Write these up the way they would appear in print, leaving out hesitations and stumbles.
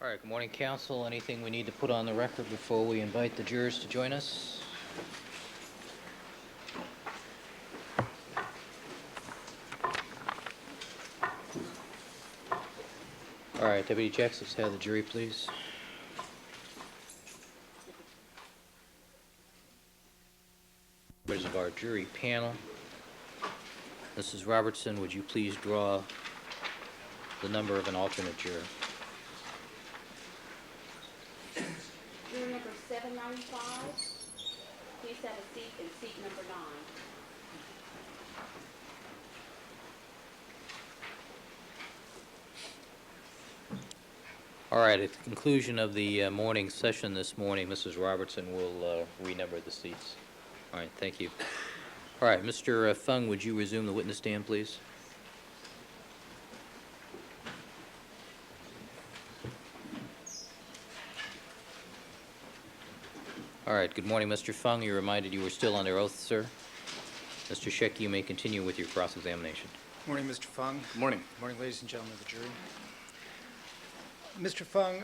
All right, good morning, counsel. Anything we need to put on the record before we invite the jurors to join us? All right, Deputy Jacks, let's have the jury, please. Members of our jury panel. Mrs. Robertson, would you please draw the number of an alternate juror? Juror number 795, please have a seat in seat number 9. All right, at the conclusion of the morning session this morning, Mrs. Robertson will renumber the seats. All right, thank you. All right, Mr. Fung, would you resume the witness stand, please? All right, good morning, Mr. Fung. You're reminded you were still under oath, sir. Mr. Scheck, you may continue with your cross-examination. Good morning, Mr. Fung. Good morning. Good morning, ladies and gentlemen of the jury. Mr. Fung,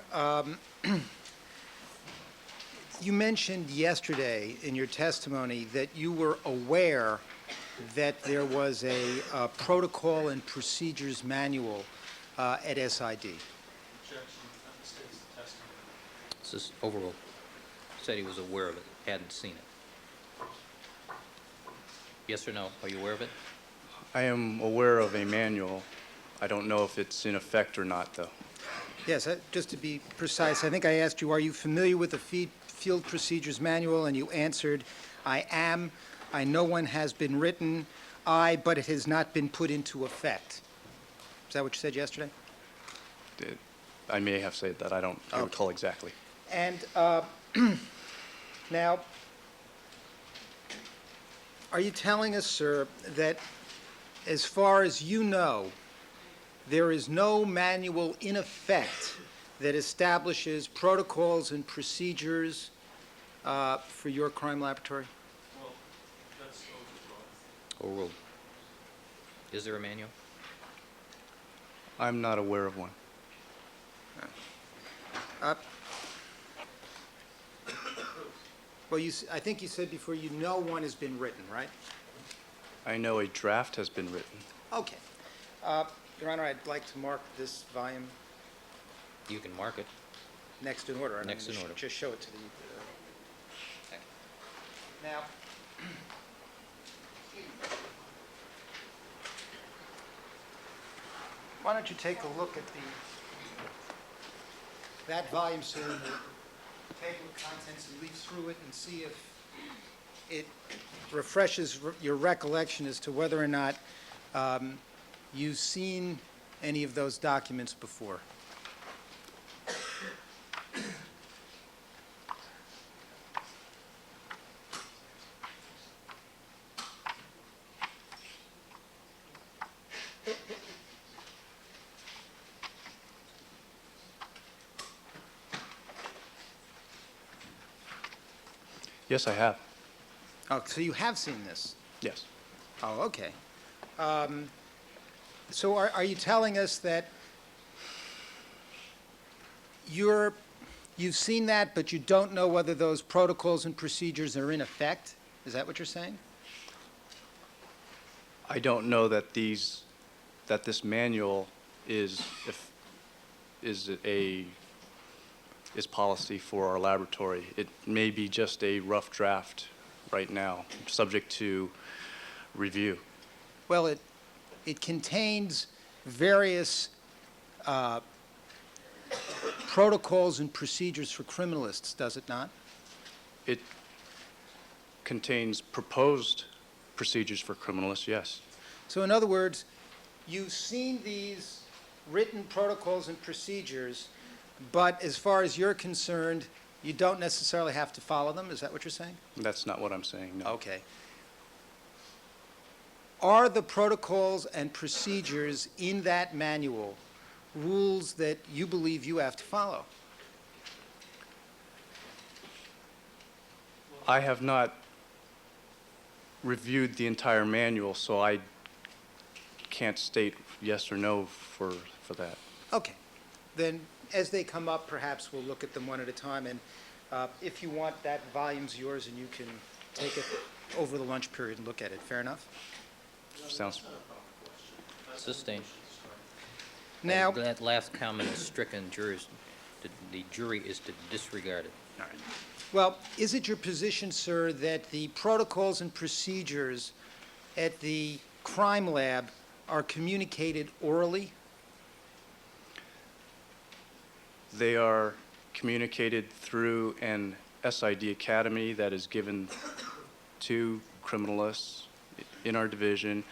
you mentioned yesterday in your testimony that you were aware that there was a protocol and procedures manual at SID. Objection. That misstates the testimony. This is overruled. Said he was aware of it, hadn't seen it. Yes or no? Are you aware of it? I am aware of a manual. I don't know if it's in effect or not, though. Yes, just to be precise, I think I asked you, are you familiar with the field procedures manual? And you answered, I am. I know one has been written, but it has not been put into effect. Is that what you said yesterday? I may have said that. I don't recall exactly. And now, are you telling us, sir, that as far as you know, there is no manual in effect that establishes protocols and procedures for your crime laboratory? Well, that's overruled. Overruled. Is there a manual? I'm not aware of one. Well, I think you said before you know one has been written, right? I know a draft has been written. Okay. Your Honor, I'd like to mark this volume You can mark it. next in order. Next in order. Just show it to the... Now, why don't you take a look at that volume, sir, and the table of contents, and read through it and see if it refreshes your recollection as to whether or not you've seen any of those documents before. Yes, I have. Oh, so you have seen this? Yes. Oh, okay. So are you telling us that you've seen that, but you don't know whether those protocols and procedures are in effect? Is that what you're saying? I don't know that this manual is policy for our laboratory. It may be just a rough draft right now, subject to review. Well, it contains various protocols and procedures for criminalists, does it not? It contains proposed procedures for criminalists, yes. So in other words, you've seen these written protocols and procedures, but as far as you're concerned, you don't necessarily have to follow them? Is that what you're saying? That's not what I'm saying, no. Okay. Are the protocols and procedures in that manual rules that you believe you have to follow? I have not reviewed the entire manual, so I can't state yes or no for that. Okay. then as they come up, perhaps we'll look at them one at a time, and if you want, that volume's yours, and you can take it over the lunch period and look at it. Fair enough? Sounds, Sustained. Now, That last comment is stricken. The jury is to disregard it. well, is it your position, sir, that the protocols and procedures at the crime lab are communicated orally? they are communicated through an SID academy that is given to criminalists in our division.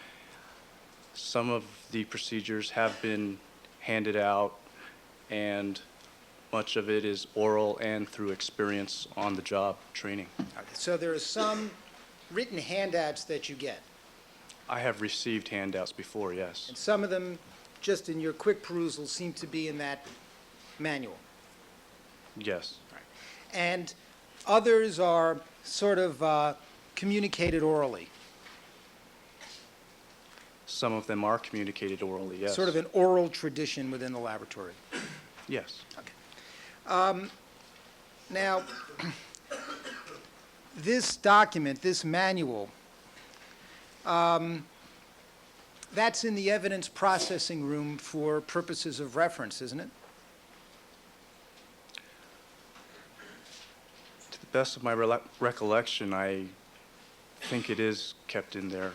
Some of the procedures have been handed out, and much of it is oral and through experience on the job training. So there are some written handouts that you get, I have received handouts before, yes. and some of them, just in your quick perusal, seem to be in that manual. Yes. And others are sort of communicated orally, Some of them are communicated orally, yes. sort of an oral tradition within the laboratory. Yes. Now, this document, this manual, that's in the evidence processing room for purposes of reference, isn't it? To the best of my recollection, I think it is kept in there,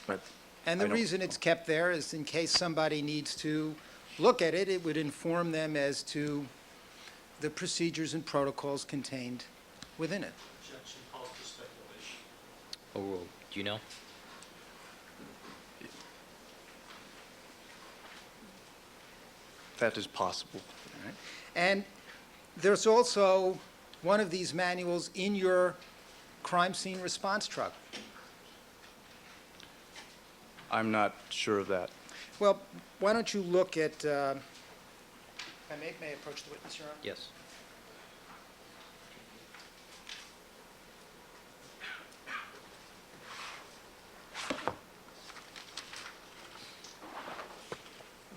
but And I the don't reason it's kept there is in case somebody needs to look at it, it would inform them as to the procedures and protocols contained within it. Objection calls for speculation. Overruled. Do you know? that is possible. And there's also one of these manuals in your crime scene response truck. I'm not sure of that. Well, why don't you look at, may I approach the witness, Your Honor? Yes.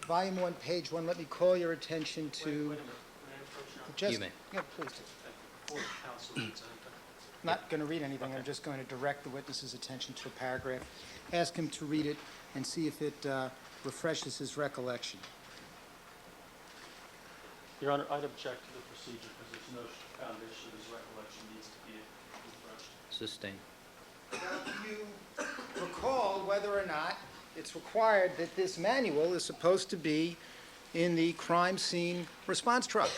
Volume 1, page 1, let me call your attention to... Wait a minute, may I approach your honor? just- You may. Yeah, please do. Before the counsel gets anything. Not going to read anything, I'm just going to direct the witness's attention to a paragraph, ask him to read it, and see if it refreshes his recollection. Your Honor, I'd object to the procedure because there's no foundation of his recollection needs to be refreshed. Sustained. Do you recall whether or not it's required that this manual is supposed to be in the crime scene response truck?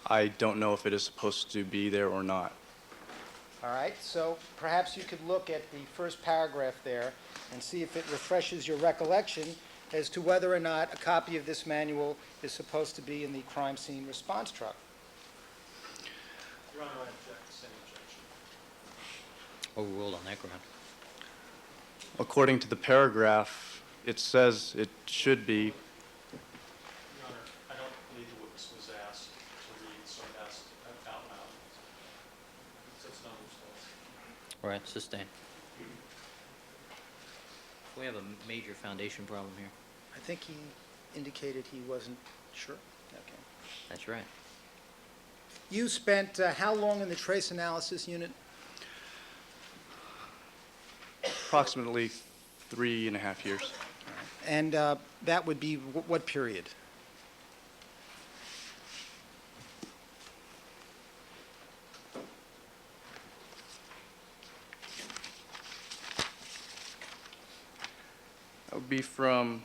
I don't know if it is supposed to be there or not. All right, so perhaps you could look at the first paragraph there and see if it refreshes your recollection as to whether or not a copy of this manual is supposed to be in the crime scene response truck. Your Honor, I object the same objection. Overruled on that ground. According to the paragraph, it says it should be. Your Honor, I don't believe the witness was asked to read, so I asked out loud. So it's not response. All right, sustained. We have a major foundation problem here. I think he indicated he wasn't sure. Okay. That's right. You spent how long in the trace analysis unit? Approximately 3.5 years. And that would be what period? That would be from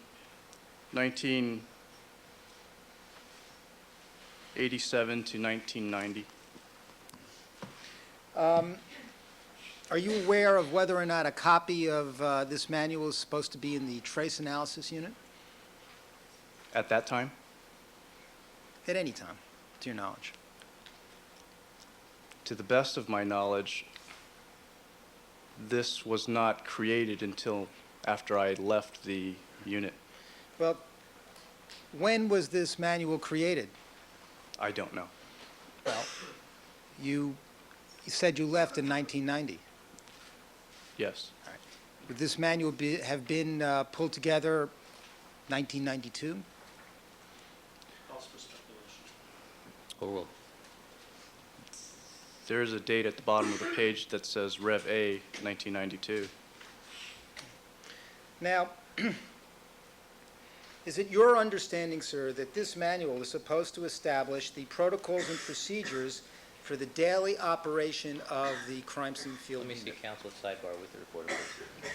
1987 to 1990. Are you aware of whether or not a copy of this manual is supposed to be in the trace analysis unit? At that time, At any time, to your knowledge? to the best of my knowledge, this was not created until after I left the unit. Well, when was this manual created? I don't know. Well, you said you left in 1990. Yes, Would this manual have been pulled together 1992? cause for speculation. Call roll. There is a date at the bottom of the page that says Rev A, 1992. Now, is it your understanding, sir, that this manual is supposed to establish the protocols and procedures for the daily operation of the crime scene field Let me see unit? counsel at sidebar with the reporter, please.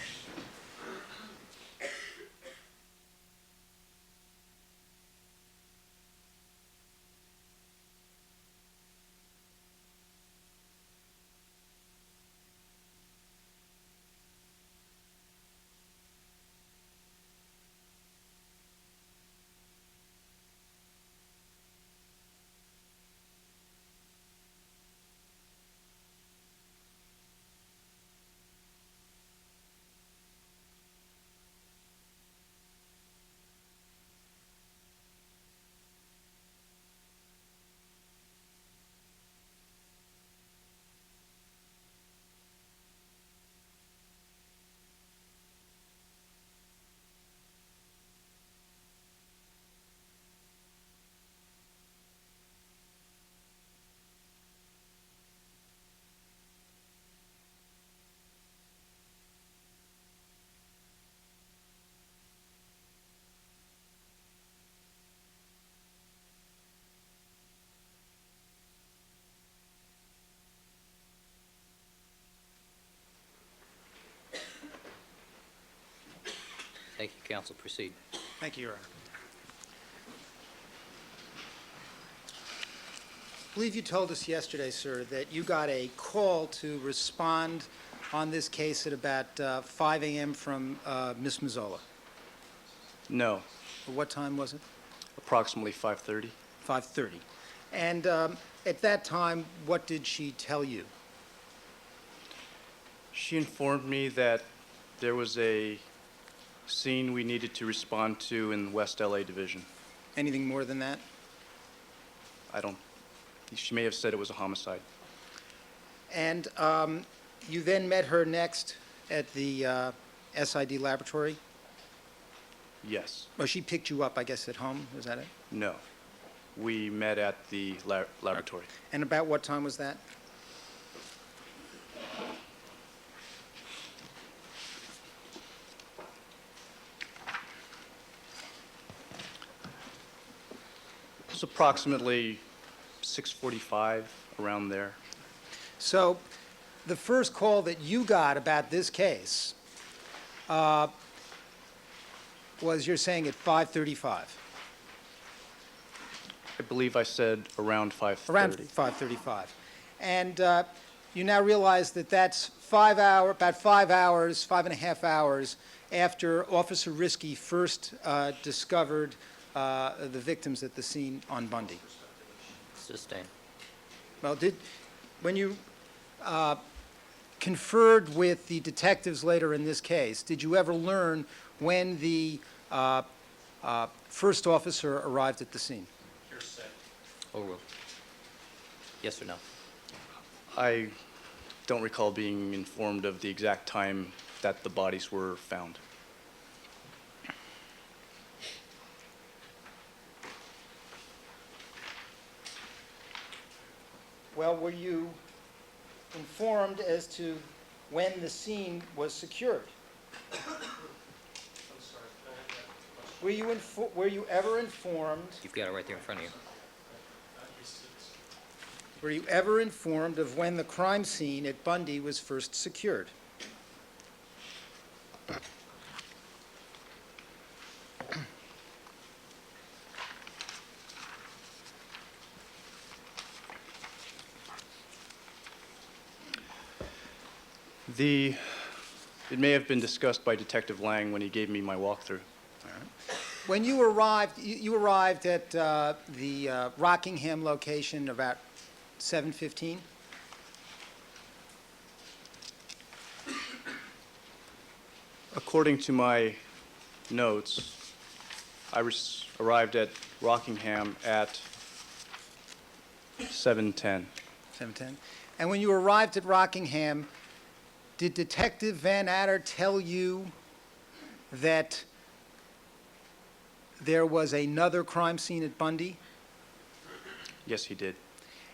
Thank you, counsel. Proceed. Thank you, Your Honor. I believe you told us yesterday, sir, that you got a call to respond on this case at about 5 a.m. from Ms. Mazzola. No, What time was it? approximately 5:30. 5:30. And at that time, what did she tell you? She informed me that there was a scene we needed to respond to in West LA Division. Anything more than that? She may have said it was a homicide. And you then met her next at the SID laboratory? Yes. Well, she picked you up, I guess, at home, is that it? No. We met at the laboratory. And about what time was that? It was approximately 6:45, around there. So the first call that you got about this case was, you're saying, at 5:35? I believe I said around 5:30. Around 5:35. And you now realize that that's about 5 hours, 5.5 hours after Officer Risky first discovered the victims at the scene on Bundy. Sustained. Well, when you conferred with the detectives later in this case, did you ever learn when the first officer arrived at the scene? Hearsay. Call roll. Yes or no? I don't recall being informed of the exact time that the bodies were found. Well, were you informed as to when the scene was secured? I'm sorry, can I have that question? Were you ever informed? You've got it right there in front of you. Were you ever informed of when the crime scene at Bundy was first secured? It may have been discussed by Detective Lang when he gave me my walkthrough. When you arrived, you arrived at the Rockingham location about 7:15? According to my notes, I arrived at Rockingham at 7:10. 7:10. And when you arrived at Rockingham, did Detective Van Adder tell you that there was another crime scene at Bundy? Yes, he did.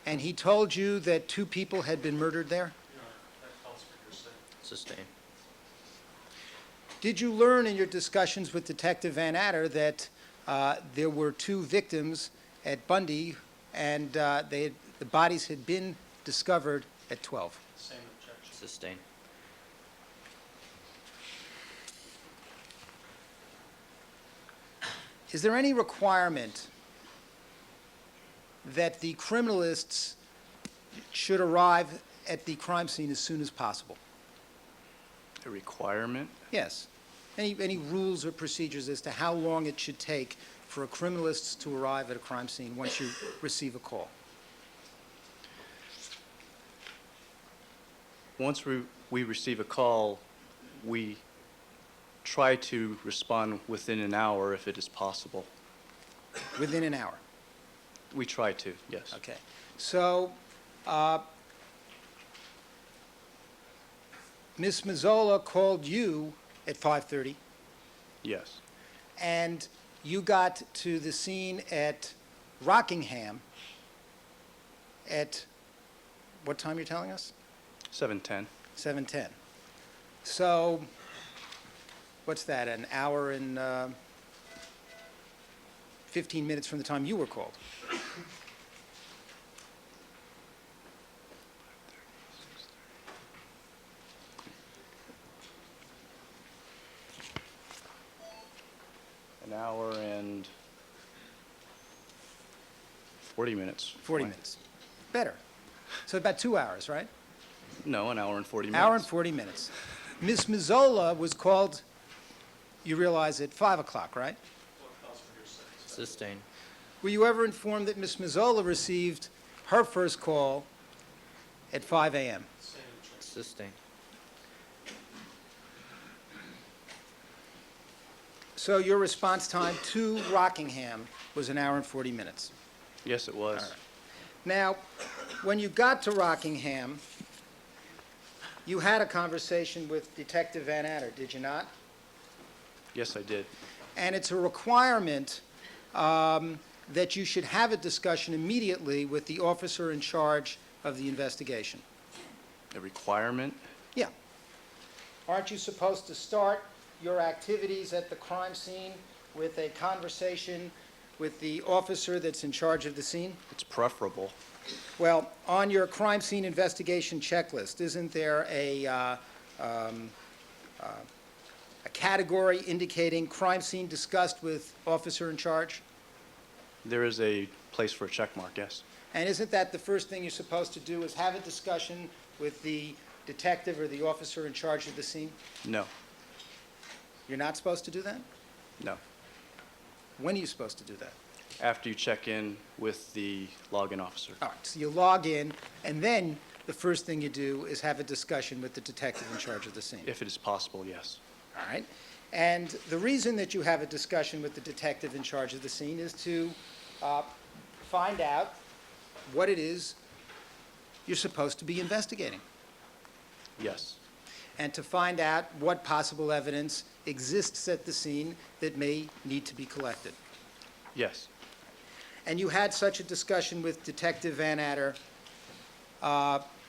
And he told you that 2 people had been murdered there? Your Honor, that calls for hearsay. Sustained. Did you learn in your discussions with Detective Van Adder that there were 2 victims at Bundy, and the bodies had been discovered at 12? Same objection. Sustained. Is there any requirement that the criminalists should arrive at the crime scene as soon as possible? A requirement? Yes. Any rules or procedures as to how long it should take for a criminalist to arrive at a crime scene once you receive a call? Once we receive a call, we try to respond within an hour if it is possible. Within an hour? We try to, yes. Okay. So, Ms. Mazzola called you at 5:30, Yes. and you got to the scene at Rockingham at what time you're telling us? 7:10. 7:10. So, what's that, an hour and 15 minutes from the time you were called? An hour and 40 minutes. 40 Why? minutes. Better. So about 2 hours, right? No, an hour and 40 minutes. Hour and 40 minutes. Ms. Mazzola was called, you realize, at 5 o'clock, right? What calls for hearsay? Sustained. Were you ever informed that Ms. Mazzola received her first call at 5 a.m.? Same objection. Sustained. So your response time to Rockingham was an hour and 40 minutes. Yes, it was. All right. Now, when you got to Rockingham, you had a conversation with Detective Van Adder, did you not? Yes, I did. And it's a requirement that you should have a discussion immediately with the officer in charge of the investigation. A requirement? Yeah. Aren't you supposed to start your activities at the crime scene with a conversation with the officer that's in charge of the scene? It's preferable. Well, on your crime scene investigation checklist, isn't there a category indicating crime scene discussed with officer in charge? There is a place for a check mark, yes. And isn't that the first thing you're supposed to do, is have a discussion with the detective or the officer in charge of the scene? No, You're not supposed to do that? no. When are you supposed to do that? After you check in with the login officer. All right, so you log in, and then the first thing you do is have a discussion with the detective in charge of the scene. If it is possible, yes. All right? And the reason that you have a discussion with the detective in charge of the scene is to find out what it is you're supposed to be investigating, Yes. and to find out what possible evidence exists at the scene that may need to be collected. Yes. And you had such a discussion with Detective Van Adder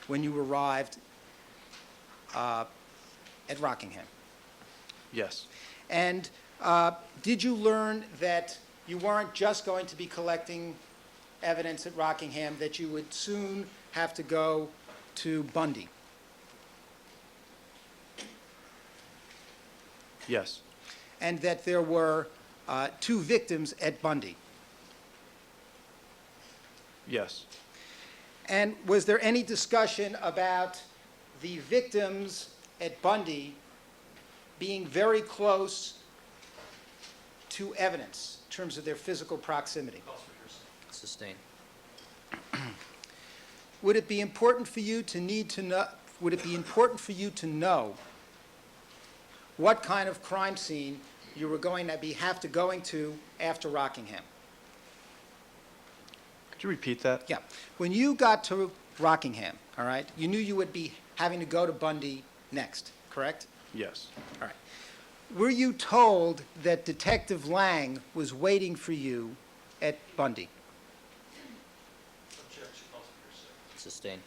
when you arrived at Rockingham. Yes. And did you learn that you weren't just going to be collecting evidence at Rockingham, that you would soon have to go to Bundy? Yes. And that there were 2 victims at Bundy? Yes. And was there any discussion about the victims at Bundy being very close to evidence in terms of their physical proximity? Calls for hearsay. Sustained. Would it be important for you to know what kind of crime scene you were going to have to going to after Rockingham? Could you repeat that? Yeah. When you got to Rockingham, all right, you knew you would be having to go to Bundy next, correct? Yes. All right. Were you told that Detective Lang was waiting for you at Bundy? Sustained.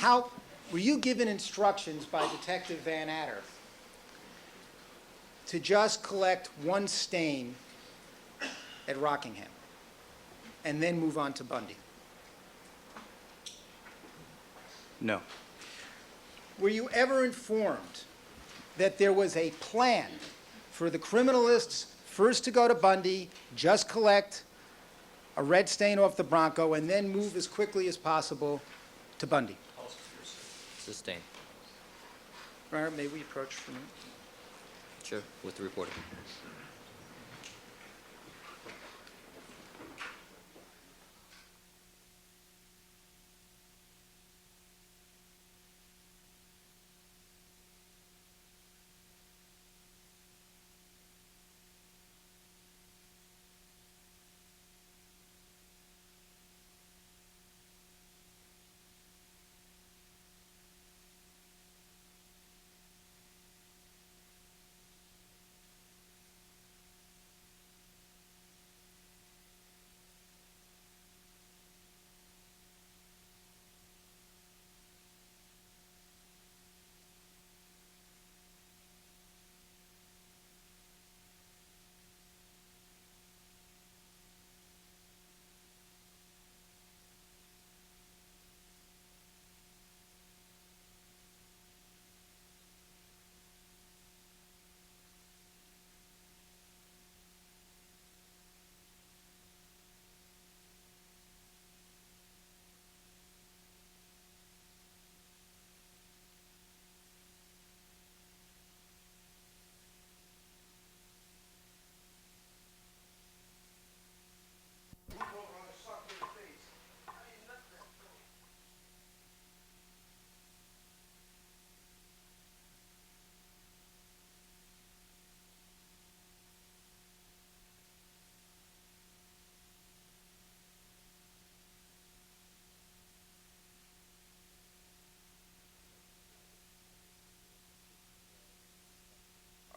How, were you given instructions by Detective Van Adder to just collect one stain at Rockingham and then move on to Bundy? No. Were you ever informed that there was a plan for the criminalists first to go to Bundy, just collect a red stain off the Bronco, and then move as quickly as possible to Bundy? Sustained. Your Honor, may we approach for a minute? Sure, with the reporter.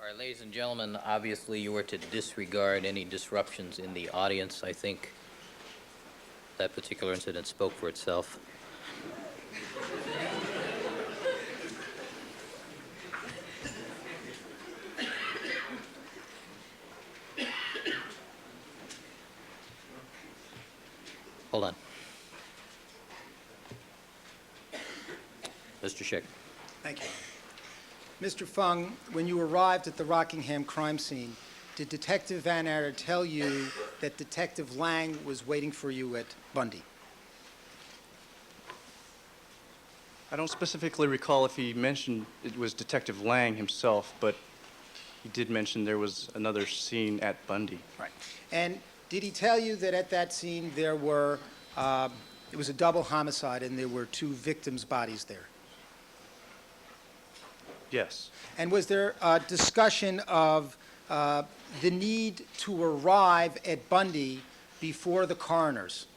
All right, ladies and gentlemen, obviously you are to disregard any disruptions in the audience. I think that particular incident spoke for itself. Hold on. Mr. Scheck. Thank you. Mr. Fung, when you arrived at the Rockingham crime scene, did Detective Van Adder tell you that Detective Lang was waiting for you at Bundy? I don't specifically recall if he mentioned it was Detective Lang himself, but he did mention there was another scene at Bundy. Right. And did he tell you that at that scene there were, it was a double homicide and there were two victims' bodies there? Yes. And was there a discussion of the need to arrive at Bundy before the coroners?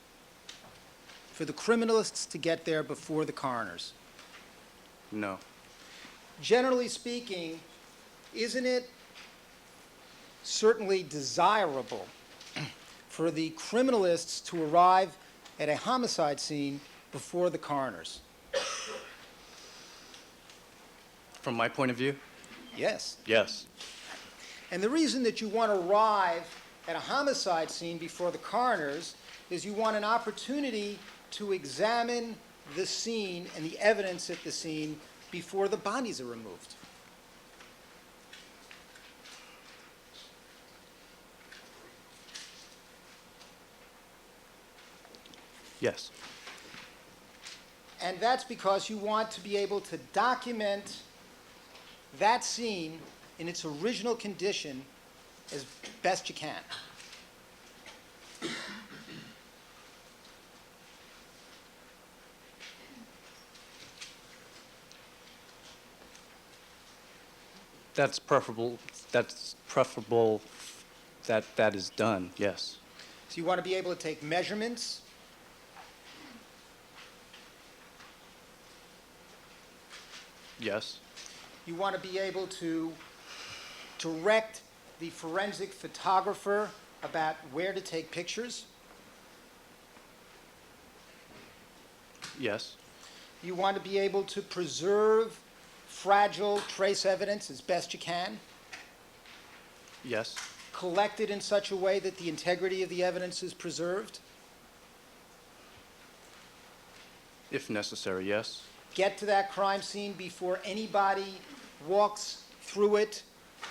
For the criminalists to get there before the coroners? No. Generally speaking, isn't it certainly desirable for the criminalists to arrive at a homicide scene before the coroners? From my point of view, Yes. yes. And the reason that you want to arrive at a homicide scene before the coroners is you want an opportunity to examine the scene and the evidence at the scene before the bodies are removed. Yes. And that's because you want to be able to document that scene in its original condition as best you can. That's preferable that that is done, yes. So you want to be able to take measurements Yes. You want to be able to direct the forensic photographer about where to take pictures. Yes. You want to be able to preserve fragile trace evidence as best you can, Yes. collect it in such a way that the integrity of the evidence is preserved, If necessary, yes. get to that crime scene before anybody walks through it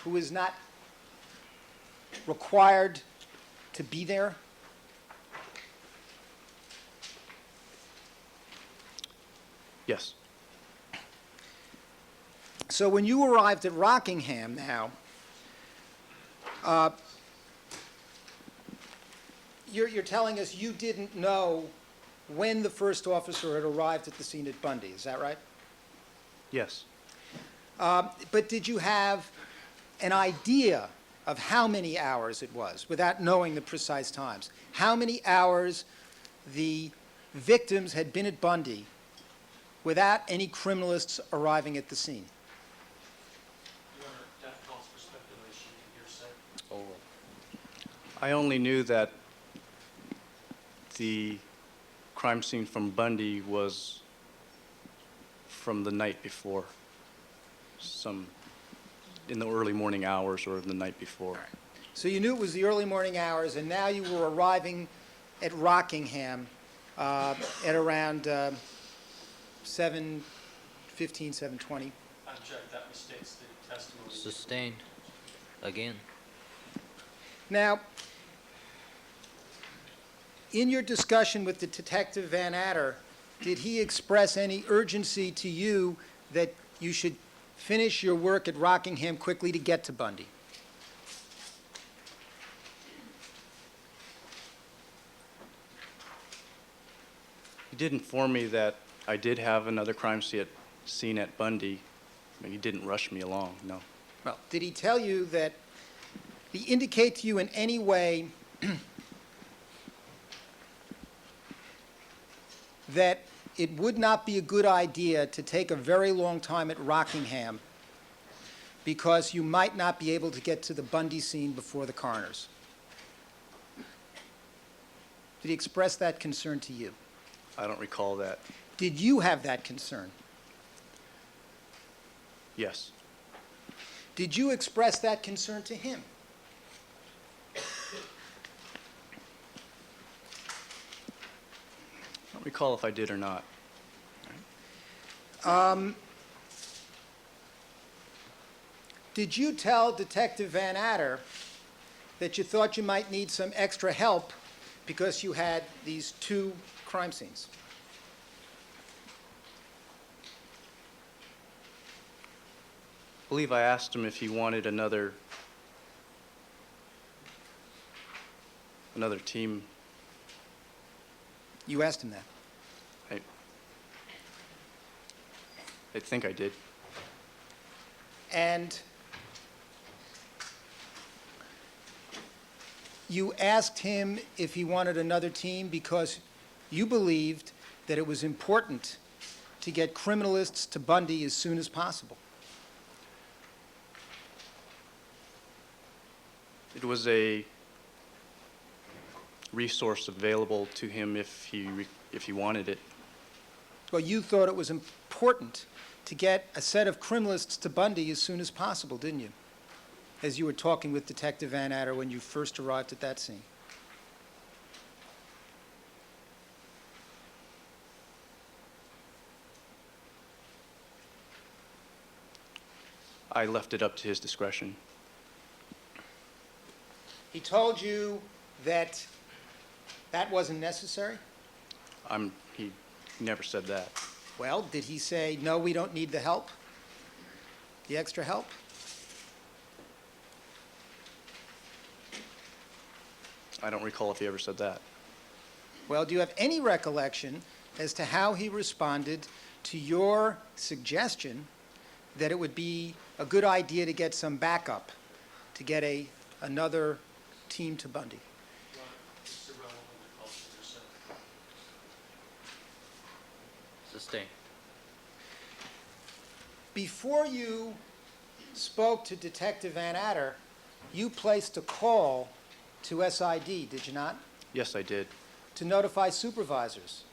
who is not required to be there. Yes. So when you arrived at Rockingham now, you're telling us you didn't know when the first officer had arrived at the scene at Bundy, is that right? Yes. But did you have an idea of how many hours it was, without knowing the precise times? How many hours the victims had been at Bundy without any criminalists arriving at the scene? Your Honor, that calls for speculation and hearsay. Over. I only knew that the crime scene from Bundy was from the night before, in the early morning hours or the night before. So you knew it was the early morning hours, and now you were arriving at Rockingham at around 7:15, 7:20. I object, that misstates the testimony. Sustained. Again. Now, in your discussion with the Detective Van Adder, did he express any urgency to you that you should finish your work at Rockingham quickly to get to Bundy? He did inform me that I did have another crime scene at Bundy. I mean, he didn't rush me along, no. Well, did he tell you that, did he indicate to you in any way that it would not be a good idea to take a very long time at Rockingham because you might not be able to get to the Bundy scene before the coroners? Did he express that concern to you? I don't recall that. Did you have that concern? Yes. Did you express that concern to him? I don't recall if I did or not. Did you tell Detective Van Adder that you thought you might need some extra help because you had these two crime scenes? I believe I asked him if he wanted another team. You asked him that. I think I did. And you asked him if he wanted another team because you believed that it was important to get criminalists to Bundy as soon as possible. It was a resource available to him if he wanted it. Well, you thought it was important to get a set of criminalists to Bundy as soon as possible, didn't you? As you were talking with Detective Van Adder when you first arrived at that scene. I left it up to his discretion. He told you that that wasn't necessary? He never said that. Well, did he say, no, we don't need the help? The extra help? I don't recall if he ever said that. Well, do you have any recollection as to how he responded to your suggestion that it would be a good idea to get some backup, to get another team to Bundy? Your Honor, it's irrelevant, it calls for hearsay. Sustained. before you spoke to Detective Van Adder, you placed a call to SID, did you not? Yes, I did. To notify supervisors.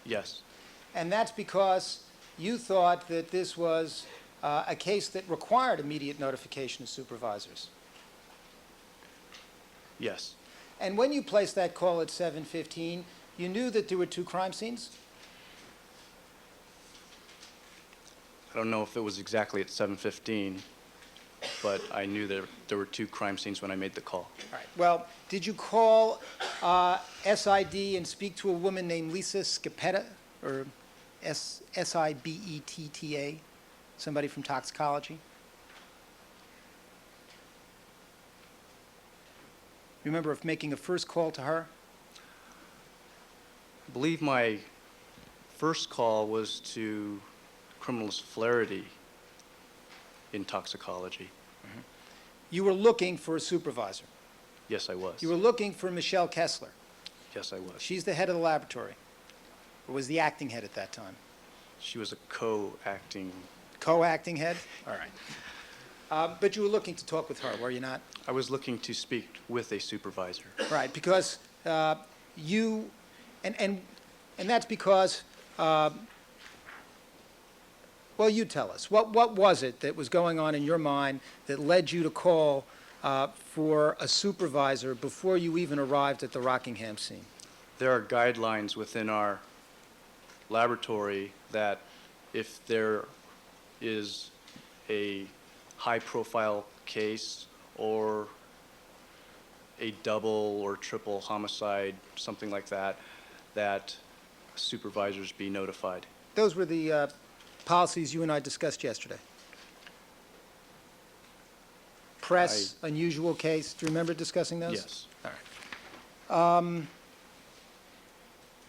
Yes. And that's because you thought that this was a case that required immediate notification of supervisors. Yes. And when you placed that call at 7:15, you knew that there were 2 crime scenes? I don't know if it was exactly at 7:15, but I knew that there were 2 crime scenes when I made the call. All right. Well, did you call SID and speak to a woman named Lisa Scippetta, or Sibetta, somebody from toxicology? You remember of making a first call to her? I believe my first call was to criminalist Flaherty in toxicology. You were looking for a supervisor. Yes, I was. You were looking for Michelle Kessler. Yes, I was. She's the head of the laboratory, or was the acting head at that time? She was a co-acting. Co-acting head? All right. But you were looking to talk with her, were you not? I was looking to speak with a supervisor. Right, because you, and that's because, well, you tell us. What was it that was going on in your mind that led you to call for a supervisor before you even arrived at the Rockingham scene? There are guidelines within our laboratory that if there is a high-profile case or a double or triple homicide, something like that, that supervisors be notified. Those were the policies you and I discussed yesterday. Press, unusual case, do you remember discussing those? Yes. All right.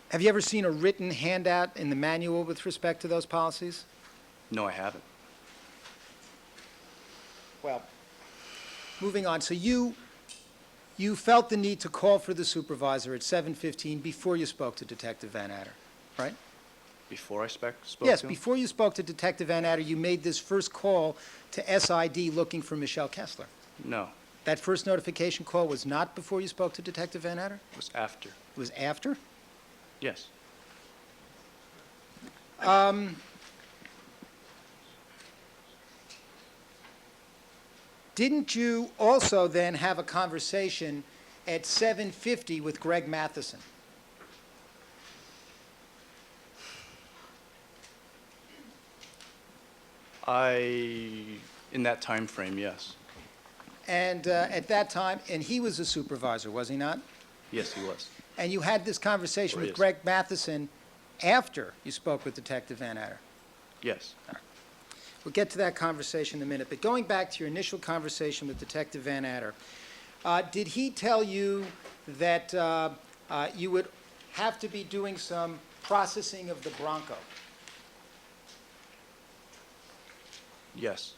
Have you ever seen a written handout in the manual with respect to those policies? No, I haven't. Well, moving on. So you felt the need to call for the supervisor at 7:15 before you spoke to Detective Van Adder, right? Before I spoke Yes, to him? before you spoke to Detective Van Adder, you made this first call to SID looking for Michelle Kessler. No, That first notification call was not before you spoke to Detective Van Adder? it was after. It was after? Yes. Didn't you also then have a conversation at 7:50 with Greg Matheson? In that time frame, yes. And at that time, and he was a supervisor, was he not? Yes, he was. And you had this conversation Or with is. Greg Matheson after you spoke with Detective Van Adder. Yes. We'll get to that conversation in a minute. But going back to your initial conversation with Detective Van Adder, did he tell you that you would have to be doing some processing of the Bronco, Yes.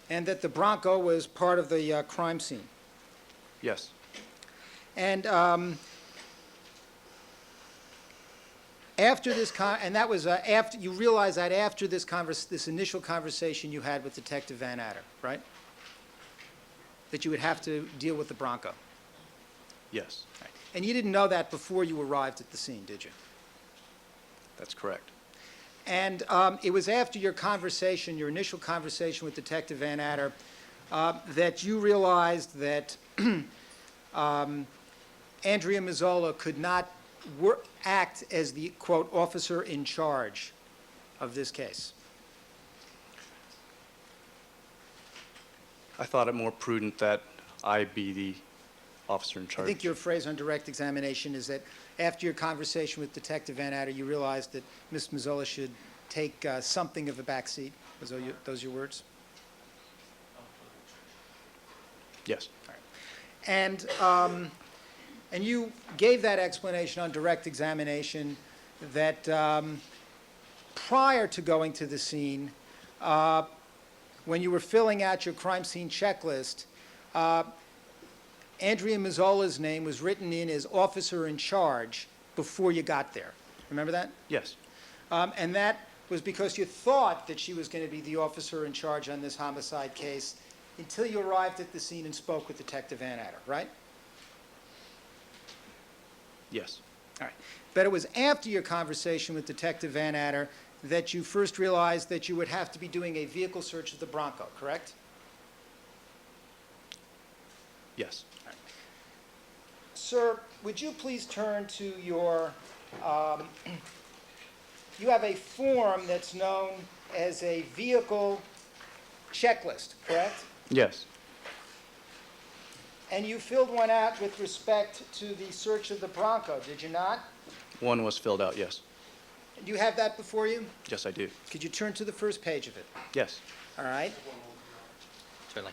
and that the Bronco was part of the crime scene? Yes. And after this, and that was after you realized that after this initial conversation you had with Detective Van Adder, right? That you would have to deal with the Bronco. Yes. Right. And you didn't know that before you arrived at the scene, did you? That's correct. And it was after your conversation, your initial conversation with Detective Van Adder, that you realized that Andrea Mazzola could not act as the, quote, officer in charge of this case. I thought it more prudent that I be the officer in I charge. think your phrase on direct examination is that after your conversation with Detective Van Adder, you realized that Ms. Mazzola should take something of a back seat. Was those your words? Yes. And you gave that explanation on direct examination that prior to going to the scene, when you were filling out your crime scene checklist, Andrea Mazzola's name was written in as officer in charge before you got there. Remember that? Yes. And that was because you thought that she was going to be the officer in charge on this homicide case until you arrived at the scene and spoke with Detective Van Adder, right? Yes. All right. But it was after your conversation with Detective Van Adder that you first realized that you would have to be doing a vehicle search of the Bronco, correct? Yes. Sir, would you please turn to your, you have a form that's known as a vehicle checklist, correct? Yes. And you filled one out with respect to the search of the Bronco, did you not? One was filled out, yes. Do you have that before you? Yes, I do. Could you turn to the first page of it? Yes. All right. Certainly.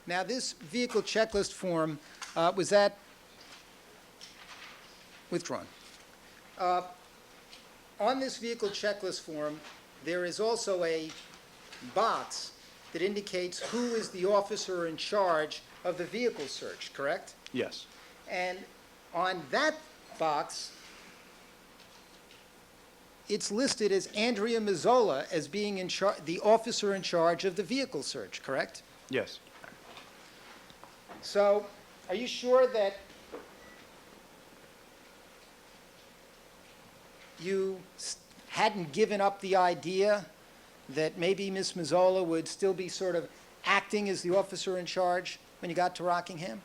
Now, this vehicle checklist form, was that withdrawn? On this vehicle checklist form, there is also a box that indicates who is the officer in charge of the vehicle search, correct? Yes. And on that box, it's listed as Andrea Mazzola as being the officer in charge of the vehicle search, correct? Yes. So, are you sure that you hadn't given up the idea that maybe Miss Mazzola would still be sort of acting as the officer in charge when you got to Rockingham?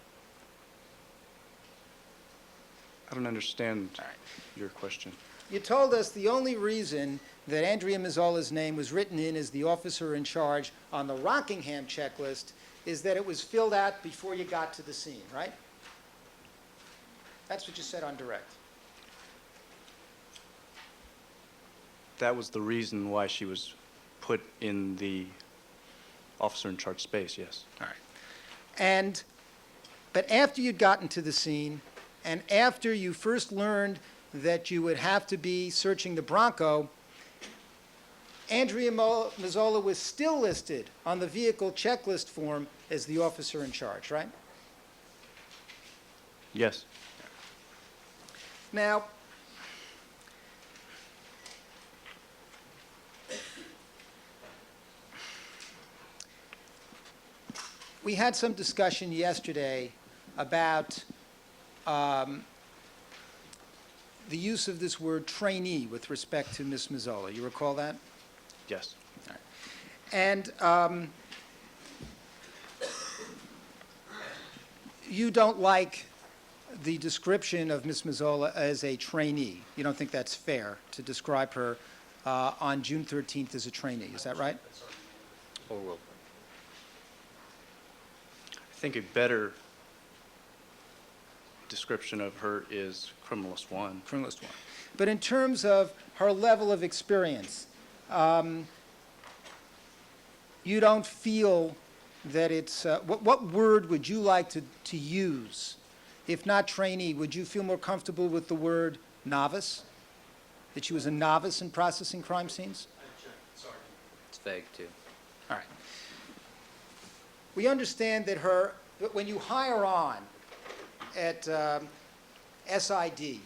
I don't understand your question. You told us the only reason that Andrea Mazzola's name was written in as the officer in charge on the Rockingham checklist is that it was filled out before you got to the scene, right? That's what you said on direct. That was the reason why she was put in the officer in charge space, yes. All right. But after you'd gotten to the scene, and after you first learned that you would have to be searching the Bronco, Andrea Mazzola was still listed on the vehicle checklist form as the officer in charge, right? Yes. Now, we had some discussion yesterday about the use of this word trainee with respect to Ms. Mazzola. You recall that? Yes. And you don't like the description of Ms. Mazzola as a trainee. You don't think that's fair to describe her on June 13th as a trainee. Is that right? Overruled. I think a better description of her is criminalist 1. Criminalist 1. But in terms of her level of experience, you don't feel that it's, what word would you like to use? If not trainee, would you feel more comfortable with the word novice? That she was a novice in processing crime scenes? It's vague, too. All right. We understand that when you hire on at SID,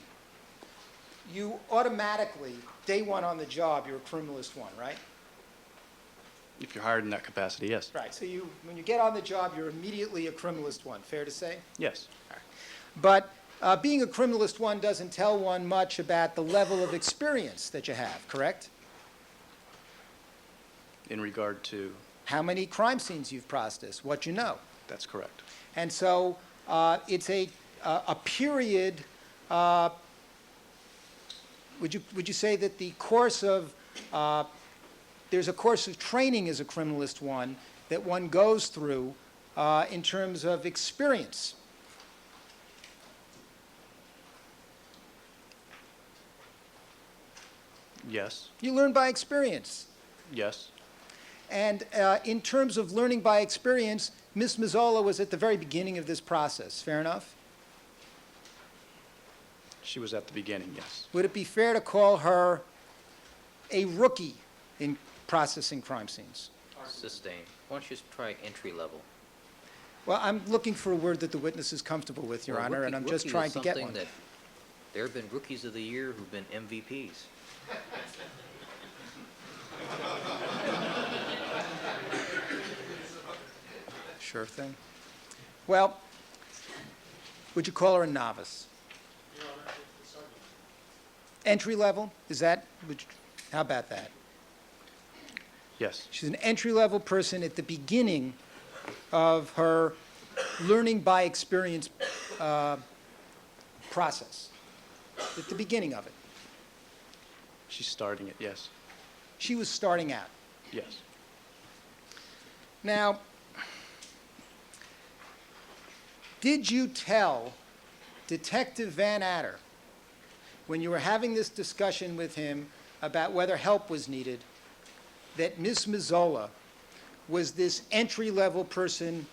you automatically, day one on the job, you're a criminalist 1, right? If you're hired in that capacity, yes. Right, so when you get on the job, you're immediately a criminalist 1, fair to say? Yes. But being a criminalist 1 doesn't tell one much about the level of experience that you have, correct? In regard to, How many crime scenes you've processed, what you know. that's correct. And so it's a period, would you say that the course of, there's a course of training as a criminalist 1 that one goes through in terms of experience? Yes. You learn by experience. Yes. And in terms of learning by experience, Ms. Mazzola was at the very beginning of this process. Fair enough? She was at the beginning, yes. Would it be fair to call her a rookie in processing crime scenes? Sustained. Why don't you just try entry level? Well, I'm looking for a word that the witness is comfortable with, Your Well, Honor, and I'm just rookie trying is to get something one. that there have been rookies of the year who've been MVPs. Sure thing. Well, would you call her a novice? Your Honor, it's argument. Entry level? Is that, how about that? Yes, She's an entry-level person at the beginning of her learning by experience process, at the beginning of it. she's starting it, yes. She was starting out. Yes. Now, did you tell Detective Van Adder, when you were having this discussion with him about whether help was needed, that Ms. Mazzola was this entry-level person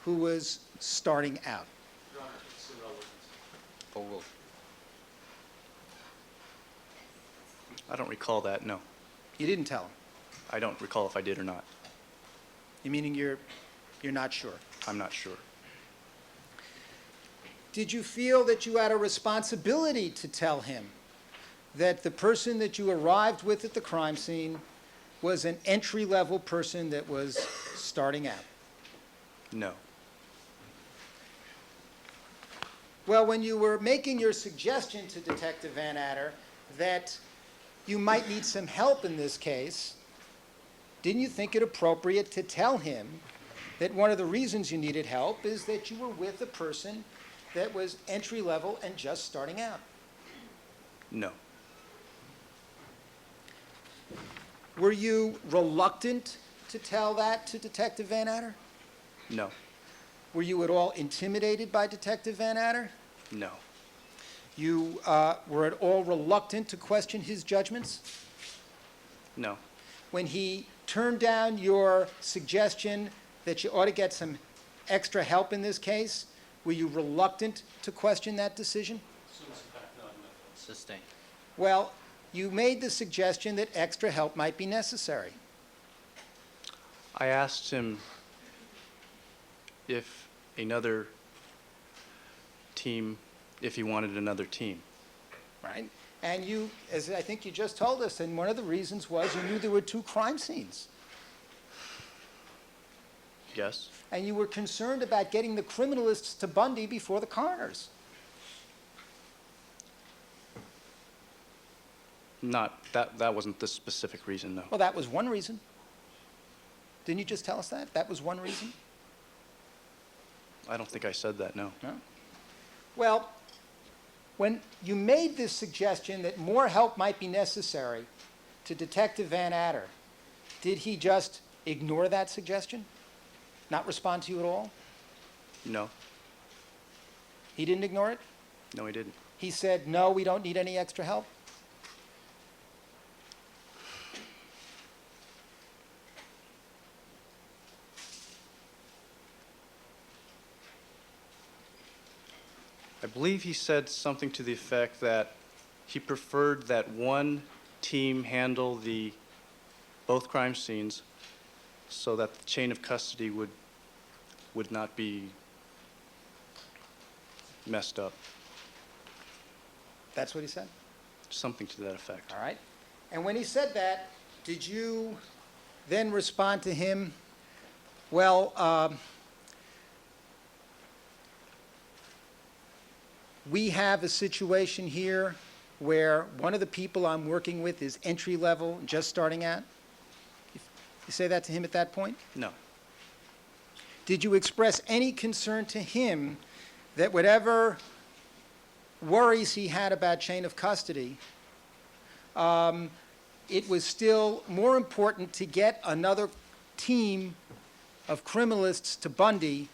who was starting out? Your Honor, it's irrelevant. Overruled. I don't recall that, no. You didn't tell him. I don't recall if I did or not. You meaning you're not sure? I'm not sure. Did you feel that you had a responsibility to tell him that the person that you arrived with at the crime scene was an entry-level person that was starting out? No. Well, when you were making your suggestion to Detective Van Adder that you might need some help in this case, didn't you think it appropriate to tell him that one of the reasons you needed help is that you were with a person that was entry-level and just starting out? No. Were you reluctant to tell that to Detective Van Adder? No. Were you at all intimidated by Detective Van Adder? No. You were at all reluctant to question his judgments? No. When he turned down your suggestion that you ought to get some extra help in this case, were you reluctant to question that decision? Assumes the fact, no, I'm not. Sustained. Well, you made the suggestion that extra help might be necessary. I asked him if another team, if he wanted another team. Right? And you, as I think you just told us, and one of the reasons was you knew there were two crime scenes. Yes. And you were concerned about getting the criminalists to Bundy before the coroners. Not, that wasn't the specific reason, no. Well, that was one reason. Didn't you just tell us that? That was one reason? I don't think I said that, no. No? Well, when you made this suggestion that more help might be necessary to Detective Van Adder, did he just ignore that suggestion? Not respond to you at all? No. He didn't ignore it? No, he didn't. He said, no, we don't need any extra help? I believe he said something to the effect that he preferred that one team handle both crime scenes so that the chain of custody would not be messed up. That's what he said? Something to that effect. All right. And when he said that, did you then respond to him, well, we have a situation here where one of the people I'm working with is entry level, just starting out? You say that to him at that point? No. Did you express any concern to him that whatever worries he had about chain of custody, it was still more important to get another team of criminalists to Bundy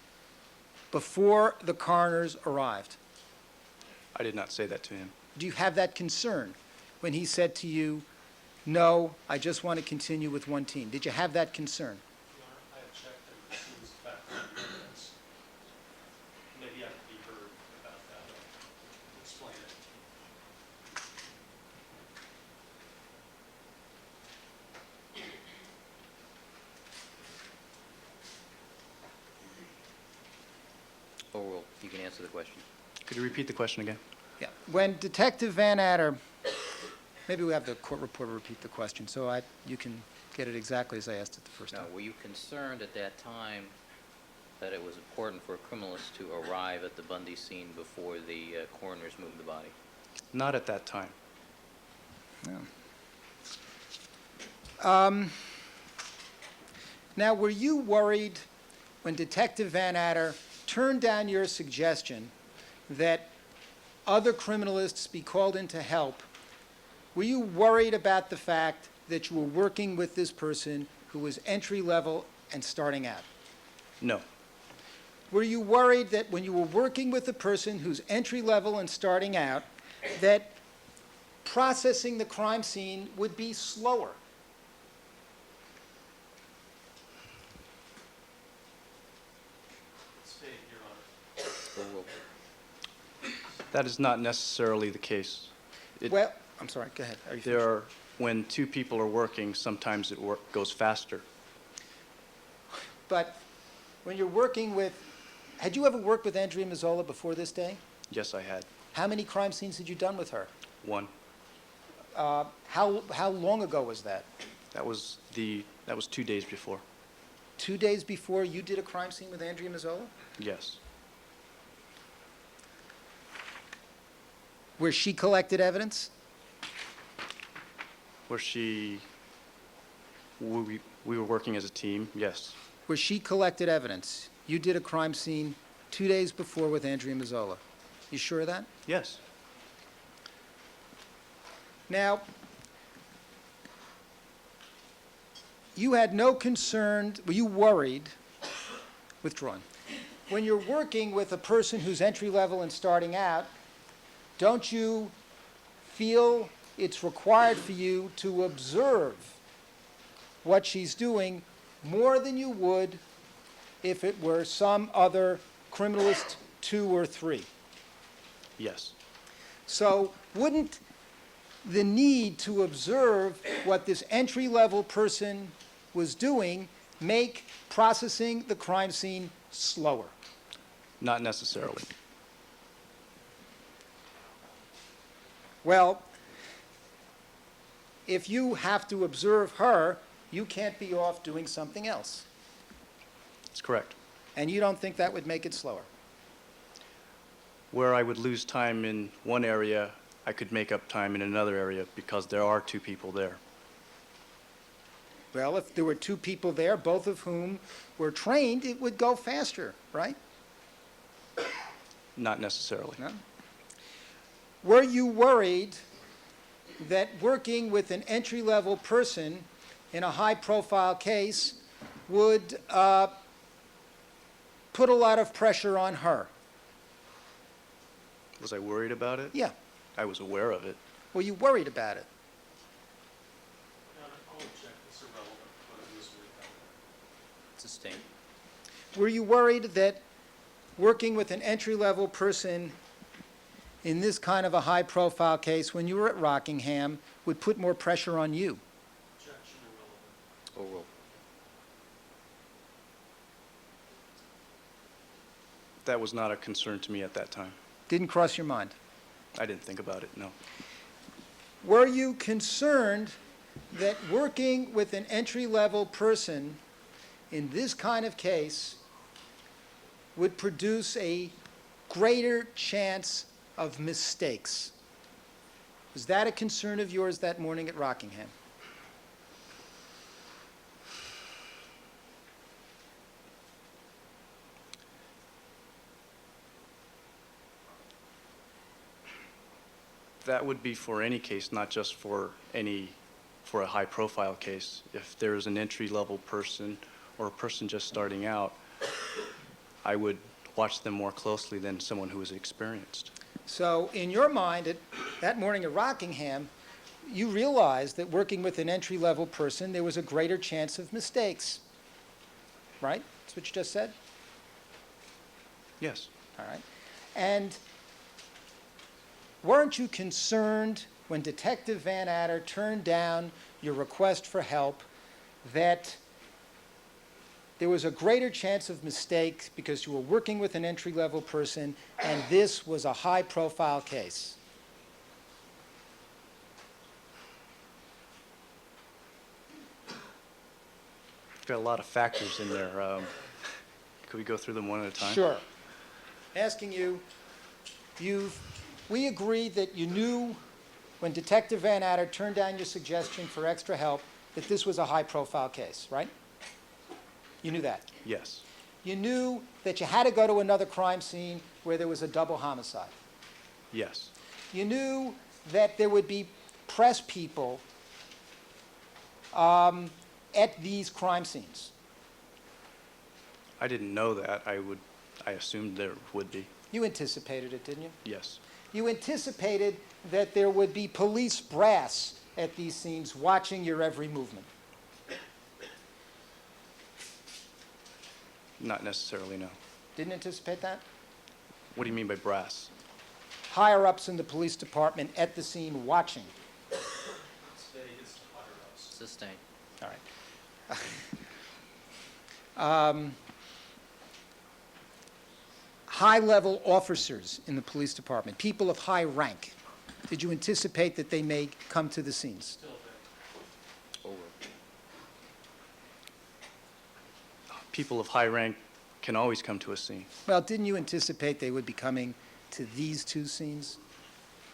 before the coroners arrived? I did not say that to him. Do you have that concern when he said to you, no, I just want to continue with one team? Did you have that concern? Your Honor, I have checked and this was background evidence. Maybe I could be heard about that. Explain it. Or will, you can answer the question. Could you repeat the question again? Yeah. When Detective Van Adder, maybe we have the court reporter repeat the question, so you can get it exactly as I asked it the first Now, time. were you concerned at that time that it was important for a criminalist to arrive at the Bundy scene before the coroners moved the body? Not at that time. Now, were you worried when Detective Van Adder turned down your suggestion that other criminalists be called in to help? Were you worried about the fact that you were working with this person who was entry level and starting out? No. Were you worried that when you were working with a person who's entry level and starting out, that processing the crime scene would be slower? State, Your Honor. Or will, That is not necessarily the case. Well, I'm sorry, go ahead. Are you There finished? are, when two people are working, sometimes it goes faster. But when you're working with, had you ever worked with Andrea Mazzola before this day? Yes, I had. How many crime scenes had you done with her? One. How long ago was that? That was 2 days before. 2 days before you did a crime scene with Andrea Mazzola? Yes. Where she collected evidence? Where we were working as a team, yes. Where she collected evidence. You did a crime scene 2 days before with Andrea Mazzola. You sure of that? Yes. Now, you had no concern, were you worried, withdrawn, when you're working with a person who's entry level and starting out, don't you feel it's required for you to observe what she's doing more than you would if it were some other criminalist 2 or 3? Yes. So wouldn't the need to observe what this entry-level person was doing make processing the crime scene slower? Not necessarily. Well, if you have to observe her, you can't be off doing something else. That's correct. And you don't think that would make it slower? Where I would lose time in one area, I could make up time in another area because there are two people there. Well, if there were 2 people there, both of whom were trained, it would go faster, right? Not necessarily. No? Were you worried that working with an entry-level person in a high-profile case would put a lot of pressure on her? Was I worried about it? Yeah. I was aware of it. Were you worried about it? Your Honor, I'll object. It's irrelevant whether it was worried about it. sustained. Were you worried that working with an entry-level person in this kind of a high-profile case when you were at Rockingham would put more pressure on you? Objection irrelevant. Or will, That was not a concern to me at that time. Didn't cross your mind? I didn't think about it, no. Were you concerned that working with an entry-level person in this kind of case would produce a greater chance of mistakes? Was that a concern of yours that morning at Rockingham? That would be for any case, not just for a high-profile case. If there's an entry-level person or a person just starting out, I would watch them more closely than someone who is experienced. So in your mind, that morning at Rockingham, you realized that working with an entry-level person, there was a greater chance of mistakes, right? That's what you just said? Yes. All right. And weren't you concerned when Detective Van Adder turned down your request for help that there was a greater chance of mistakes because you were working with an entry-level person and this was a high-profile case? Got a lot of factors in there. Could we go through them one at a time? Sure. Asking you, we agreed that you knew when Detective Van Adder turned down your suggestion for extra help that this was a high-profile case, right? You knew that. Yes. You knew that you had to go to another crime scene where there was a double homicide. Yes. You knew that there would be press people at these crime scenes. I didn't know that. I assumed there would be. You anticipated it, didn't you? Yes. You anticipated that there would be police brass at these scenes watching your every movement. Not necessarily, no. Didn't anticipate that? What do you mean by brass? Higher-ups in the police department at the scene watching. Today it's the higher ups. Sustained. All right. High-level officers in the police department, people of high rank. Did you anticipate that they may come to the scenes? Still there. Over. People of high rank can always come to a scene. Well, didn't you anticipate they would be coming to these two scenes?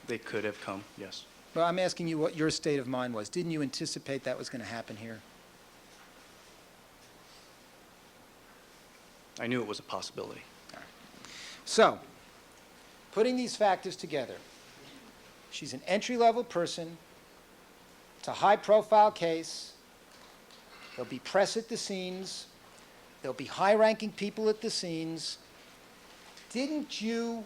They could have come, yes. Well, I'm asking you what your state of mind was. Didn't you anticipate that was going to happen here? I knew it was a possibility. So, putting these factors together, she's an entry-level person. It's a high-profile case. There'll be press at the scenes. There'll be high-ranking people at the scenes. Didn't you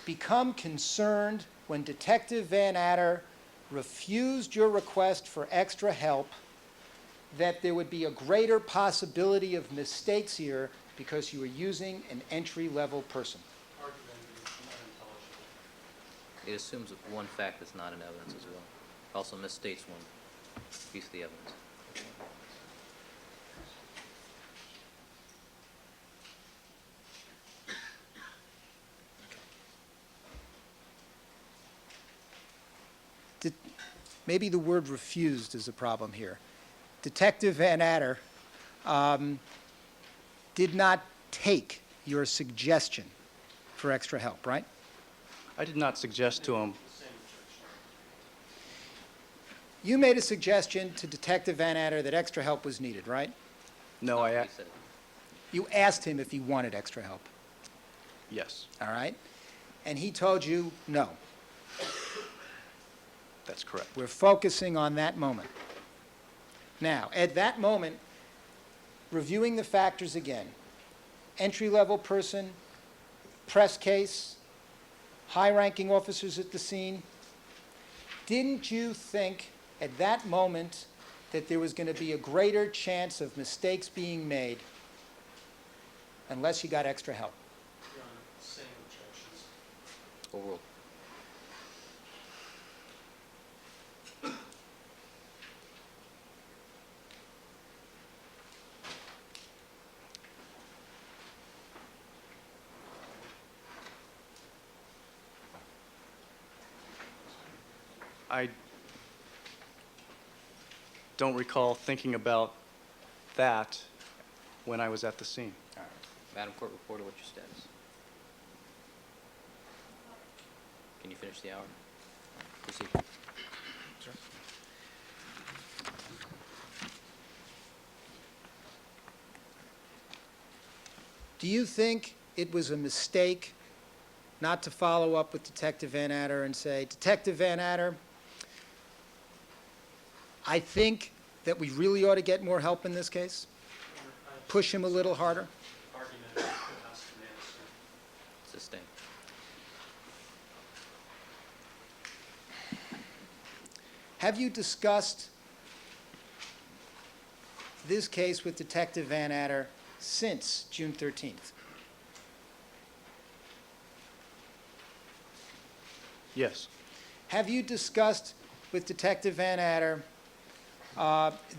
become concerned when Detective Van Adder refused your request for extra help that there would be a greater possibility of mistakes here because you were using an entry-level person? Argument is unintelligible. It assumes one fact that's not in evidence as well. Also misstates one piece of the evidence. Maybe the word refused is a problem here. Detective Van Adder did not take your suggestion for extra help, right? I did not suggest to him. You made a suggestion to Detective Van Adder that extra help was needed, right? No, Not I. what he said. You asked him if he wanted extra help, Yes, all right? And he told you no. that's correct. We're focusing on that moment. Now, at that moment, reviewing the factors again, entry-level person, press case, high-ranking officers at the scene, didn't you think at that moment that there was going to be a greater chance of mistakes being made unless you got extra help? Your Honor, same objections. Overruled. I don't recall thinking about that when I was at the scene. All right. Madam Court Reporter, what's your status? Can you finish the hour? Proceed. Do you think it was a mistake not to follow up with Detective Van Adder and say, Detective Van Adder, I think that we really ought to get more help in this case? Your Honor, I- Push him a little harder? Argument is it has to be answered. Sustained. Have you discussed this case with Detective Van Adder since June 13th? Yes. Have you discussed with Detective Van Adder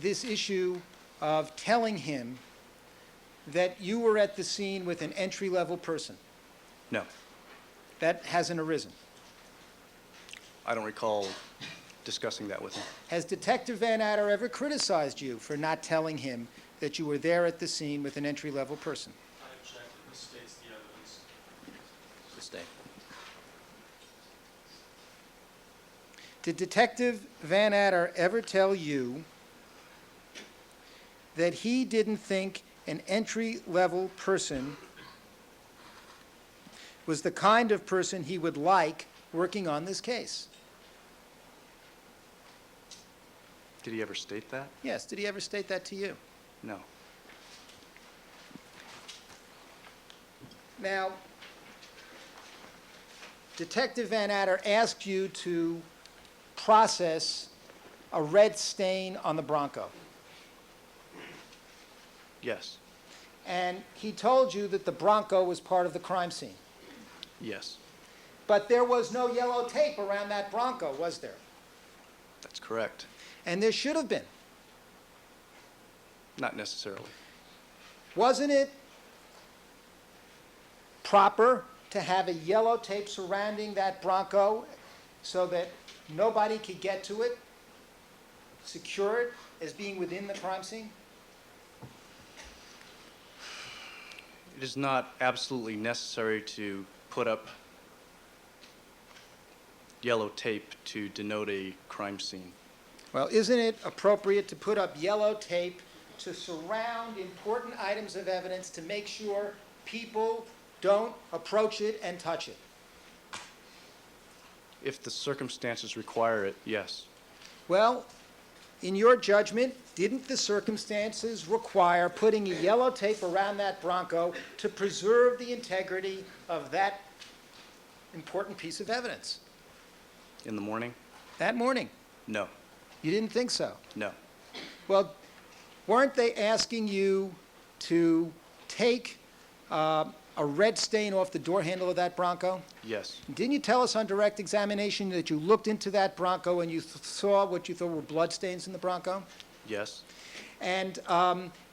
this issue of telling him that you were at the scene with an entry-level person? No. That hasn't arisen. I don't recall discussing that with him. Has Detective Van Adder ever criticized you for not telling him that you were there at the scene with an entry-level person? I object that misstates the evidence. Sustain. Did Detective Van Adder ever tell you that he didn't think an entry-level person was the kind of person he would like working on this case? Did he ever state that? Yes, did he ever state that to you? No. Now, Detective Van Adder asked you to process a red stain on the Bronco, Yes. and he told you that the Bronco was part of the crime scene. Yes. But there was no yellow tape around that Bronco, was there? That's correct. And there should have been. Not necessarily. Wasn't it proper to have a yellow tape surrounding that Bronco so that nobody could get to it, secure it as being within the crime scene? It is not absolutely necessary to put up yellow tape to denote a crime scene. Well, isn't it appropriate to put up yellow tape to surround important items of evidence to make sure people don't approach it and touch it? If the circumstances require it, yes. Well, in your judgment, didn't the circumstances require putting a yellow tape around that Bronco to preserve the integrity of that important piece of evidence? In the morning? That morning, No. you didn't think so? No. Well, weren't they asking you to take a red stain off the door handle of that Bronco? Yes. Didn't you tell us on direct examination that you looked into that Bronco and you saw what you thought were bloodstains in the Bronco? Yes. And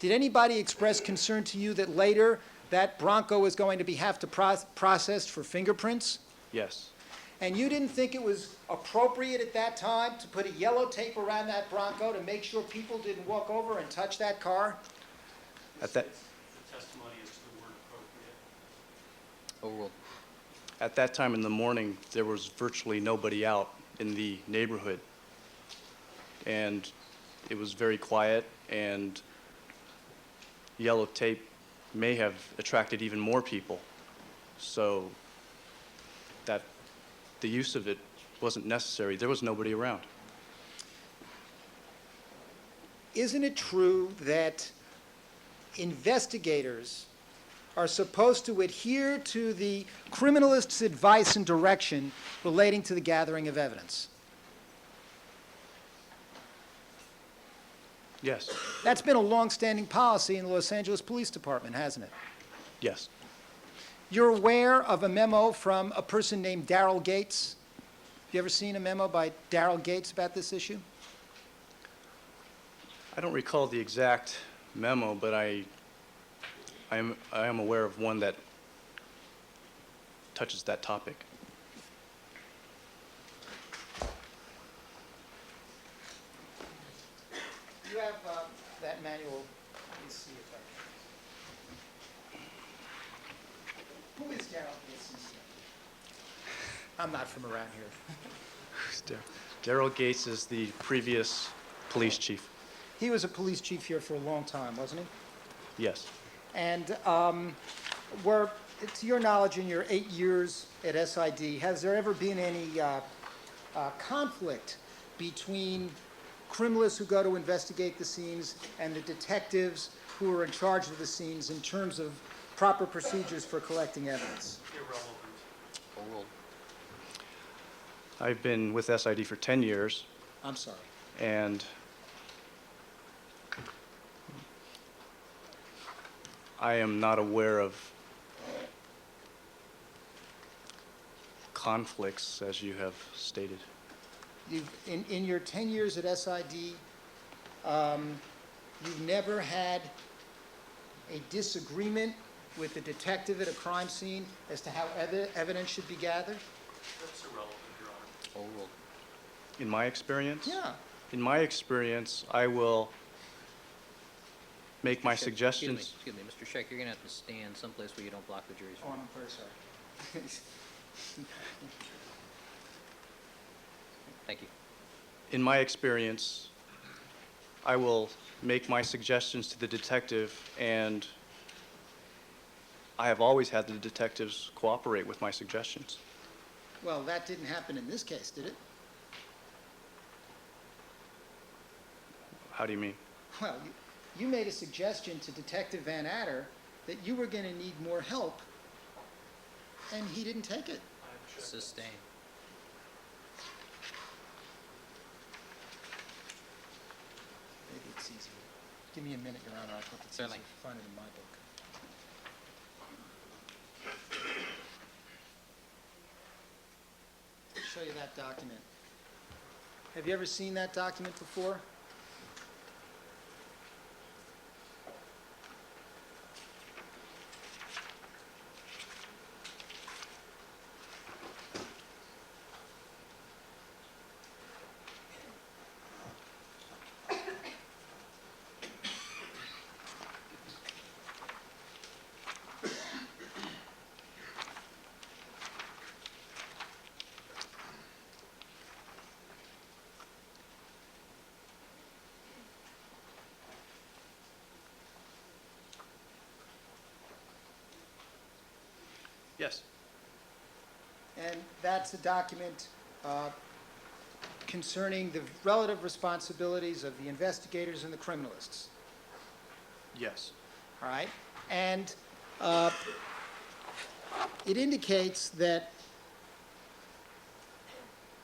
did anybody express concern to you that later that Bronco was going to have to processed for fingerprints? Yes. And you didn't think it was appropriate at that time to put a yellow tape around that Bronco to make sure people didn't walk over and touch that car? At that, The testimony is to the word appropriate. Overruled. at that time in the morning, there was virtually nobody out in the neighborhood. And it was very quiet, and yellow tape may have attracted even more people. So that the use of it wasn't necessary. There was nobody around. Isn't it true that investigators are supposed to adhere to the criminalist's advice and direction relating to the gathering of evidence? Yes. That's been a long-standing policy in the Los Angeles Police Department, hasn't it? Yes. You're aware of a memo from a person named Daryl Gates? Have you ever seen a memo by Daryl Gates about this issue? I don't recall the exact memo, but I am aware of one that touches that topic. You have that manual. Let me see if I can. Who is Daryl Gates? I'm not from around here. Daryl Gates is the previous police chief. He was a police chief here for a long time, wasn't he? Yes. And to your knowledge, in your 8 years at SID, has there ever been any conflict between criminalists who go to investigate the scenes and the detectives who are in charge of the scenes in terms of proper procedures for collecting evidence? Irrelevant. Overruled. I've been with SID for 10 years. I'm sorry. And I am not aware of conflicts, as you have stated. In your 10 years at SID, you've never had a disagreement with the detective at a crime scene as to how evidence should be gathered? That's irrelevant, Your Honor. Oh, well, In my experience? Yeah. In my experience, I will make my Scheck, suggestions. Excuse me, Mr. Scheck, you're going to have to stand someplace where you don't block the jury's view. Oh, I'm very sorry. Thank you. In my experience, I will make my suggestions to the detective, and I have always had the detectives cooperate with my suggestions. Well, that didn't happen in this case, did it? How do you mean? Well, you made a suggestion to Detective Van Adder that you were going to need more help, and he didn't take it. I object. Sustain. Maybe it's easier. Give me a minute, Your Honor. I think it's easier Certainly. to find it in my book. Show you that document. Have you ever seen that document before? Yes. And that's a document concerning the relative responsibilities of the investigators and the criminalists. Yes. All right? And it indicates that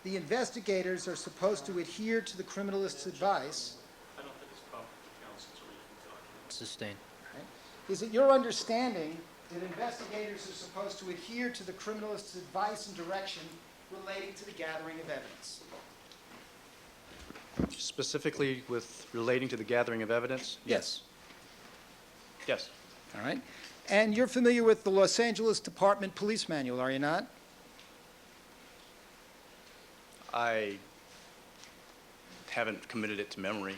the investigators are supposed to adhere to the criminalist's advice. I don't think it's proper for counsel to read the document. Sustain. Right? Is it your understanding that investigators are supposed to adhere to the criminalist's advice and direction relating to the gathering of evidence? Specifically with relating to the gathering of evidence? Yes. Yes. All right. And you're familiar with the Los Angeles Department Police Manual, are you not? I haven't committed it to memory.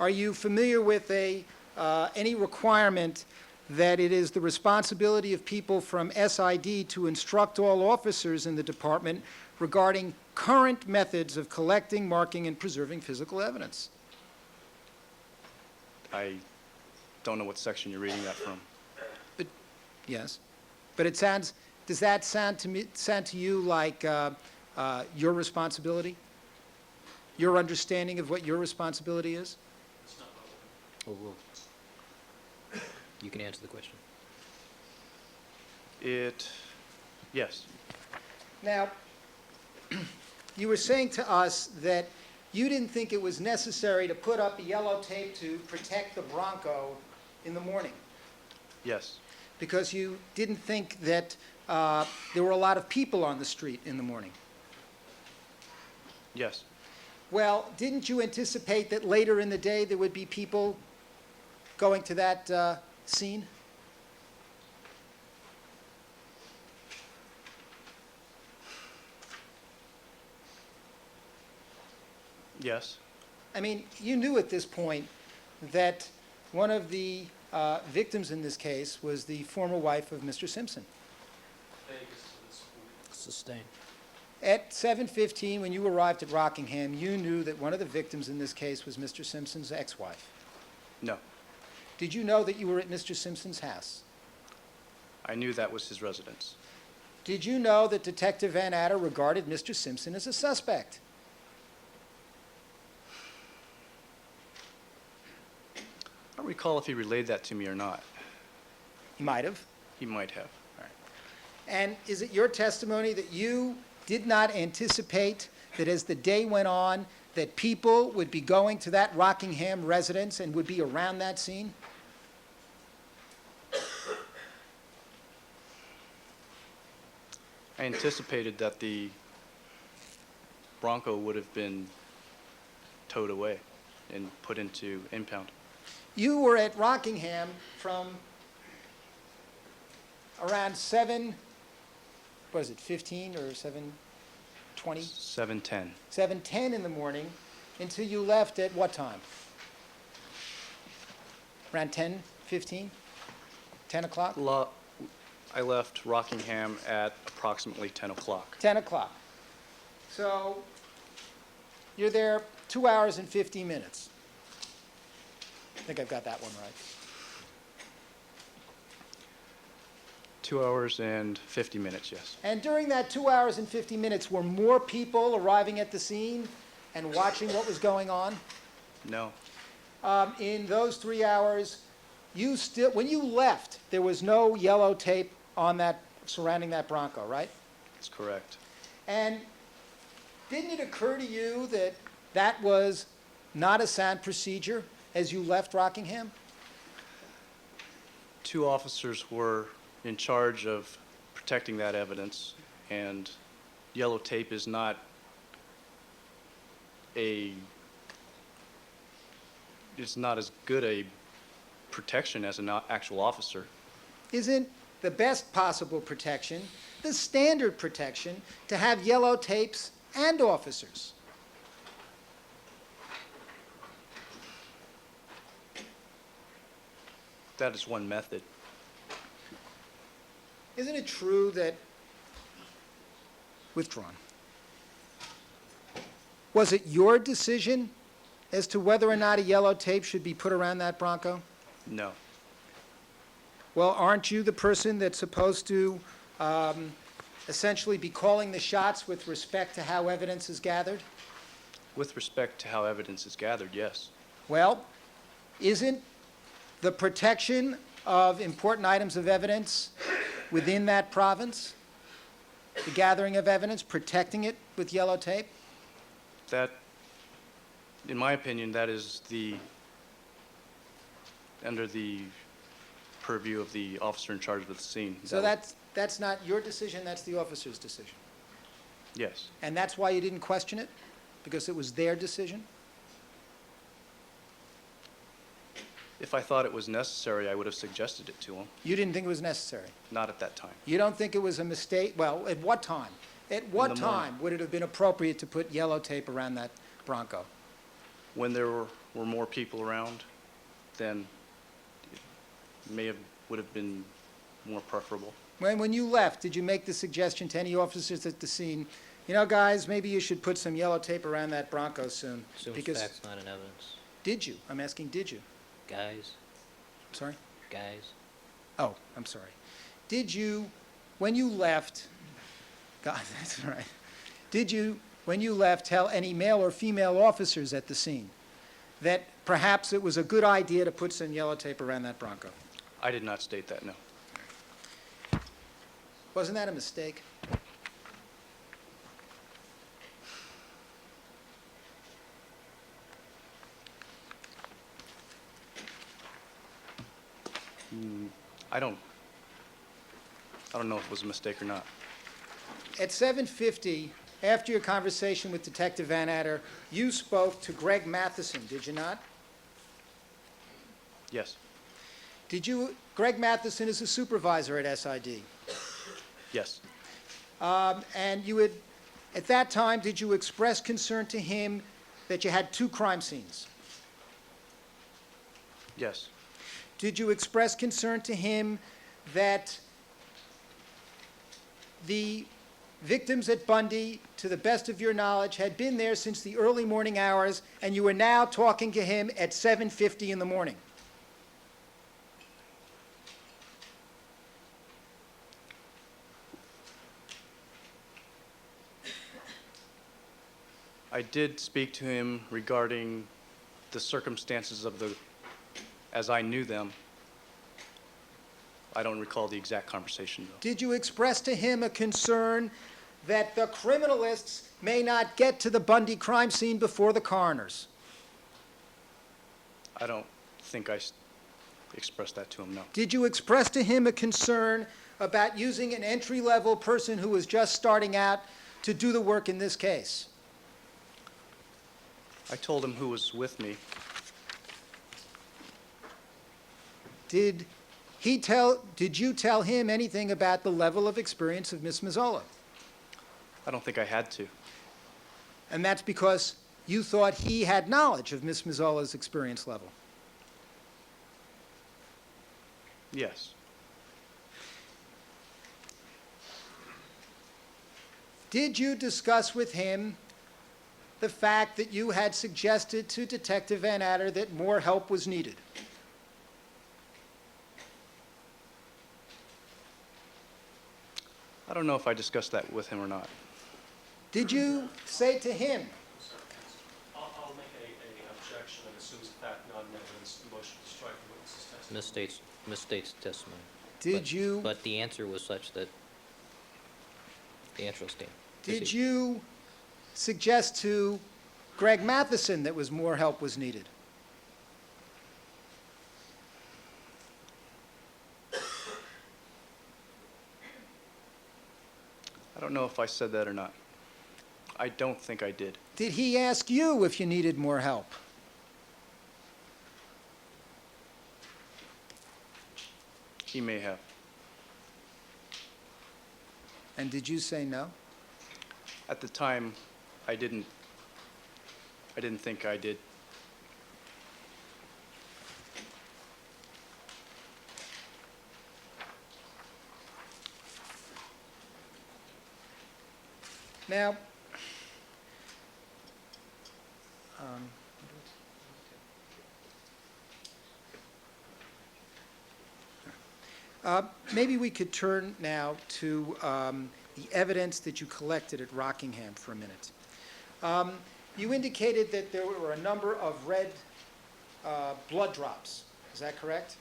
Are you familiar with any requirement that it is the responsibility of people from SID to instruct all officers in the department regarding current methods of collecting, marking, and preserving physical evidence? I don't know what section you're reading that from. Yes. But it sounds, does that sound to you like your responsibility? Your understanding of what your responsibility is? It's not relevant. Oh, well. You can answer the question. Yes. Now, you were saying to us that you didn't think it was necessary to put up a yellow tape to protect the Bronco in the morning Yes. because you didn't think that there were a lot of people on the street in the morning. Yes. Well, didn't you anticipate that later in the day there would be people going to that scene? Yes. I mean, you knew at this point that one of the victims in this case was the former wife of Mr. Simpson. Vegas to this point. Sustain. At 7:15, when you arrived at Rockingham, you knew that one of the victims in this case was Mr. Simpson's ex-wife. No. Did you know that you were at Mr. Simpson's house? I knew that was his residence. Did you know that Detective Van Adder regarded Mr. Simpson as a suspect? I don't recall if he relayed that to me or not. He might have. He might have. And is it your testimony that you did not anticipate that as the day went on, that people would be going to that Rockingham residence and would be around that scene? I anticipated that the Bronco would have been towed away and put into impound. You were at Rockingham from around 7, was it 15 or 7:20? 7:10. 7:10 in the morning until you left at what time? Around 10:15? 10 o'clock? I left Rockingham at approximately 10 o'clock. 10 o'clock. So you're there 2 hours and 50 minutes. I think I've got that one right. 2 hours and 50 minutes, yes. And during that 2 hours and 50 minutes, were more people arriving at the scene and watching what was going on? No, In those 3 hours, when you left, there was no yellow tape on that, surrounding that Bronco, right? that's correct. And didn't it occur to you that that was not a sound procedure as you left Rockingham? 2 officers were in charge of protecting that evidence, and yellow tape is not it's not as good a protection as an actual officer. Isn't the best possible protection the standard protection to have yellow tapes and officers? That is one method. Isn't it true that, withdrawn, was it your decision as to whether or not a yellow tape should be put around that Bronco? No, Well, aren't you the person that's supposed to essentially be calling the shots with respect to how evidence is gathered? with respect to how evidence is gathered, yes. Well, isn't the protection of important items of evidence within that province, the gathering of evidence, protecting it with yellow tape? That, in my opinion, that is under the purview of the officer in charge of the scene. So that's not your decision, that's the officer's decision. Yes, And that's why you didn't question it? Because it was their decision? if I thought it was necessary, I would have suggested it to him. You didn't think it was necessary? Not at that time. You don't think it was a mistake? Well, at what time? At what the morning. time would it have been appropriate to put yellow tape around that Bronco? When there were more people around, then it would have been more preferable. When you left, did you make the suggestion to any officers at the scene, you know, guys, maybe you should put some yellow tape around that Bronco soon? Assumes Because facts, not in evidence. did you? I'm asking, did you? Guys, Sorry? guys. Oh, I'm sorry. Did you, when you left, God, that's right. Did you, when you left, tell any male or female officers at the scene that perhaps it was a good idea to put some yellow tape around that Bronco? I did not state that, no. Wasn't that a mistake? I don't know if it was a mistake or not. At 7:50, after your conversation with Detective Van Adder, you spoke to Greg Matheson, did you not? Yes, Greg Matheson is a supervisor at SID. yes, And at that time, did you express concern to him that you had 2 crime scenes? yes, Did you express concern to him that the victims at Bundy, to the best of your knowledge, had been there since the early morning hours, and you were now talking to him at 7:50 in the morning? I did speak to him regarding the circumstances as I knew them. I don't recall the exact conversation, though. Did you express to him a concern that the criminalists may not get to the Bundy crime scene before the coroners? I don't think I expressed that to him, no. Did you express to him a concern about using an entry-level person who was just starting out to do the work in this case? I told him who was with me. Did you tell him anything about the level of experience of Ms. Mazzola? I don't think I had to. And that's because you thought he had knowledge of Ms. Mazzola's experience level. Yes. Did you discuss with him the fact that you had suggested to Detective Van Adder that more help was needed? I don't know if I discussed that with him or not. Did you say to him, I'll make a objection and assume the fact not in evidence, the motion to strike the witness's testimony. Misstates testimony. did you, But the answer was such that the answer will stand. did Proceed. you suggest to Greg Matheson that more help was needed? I don't know if I said that or not. I don't think I did. Did he ask you if you needed more help? He may have. And did you say no? At the time, I didn't think I did. Now, maybe we could turn now to the evidence that you collected at Rockingham for a minute. You indicated that there were a number of red blood drops. Is that correct?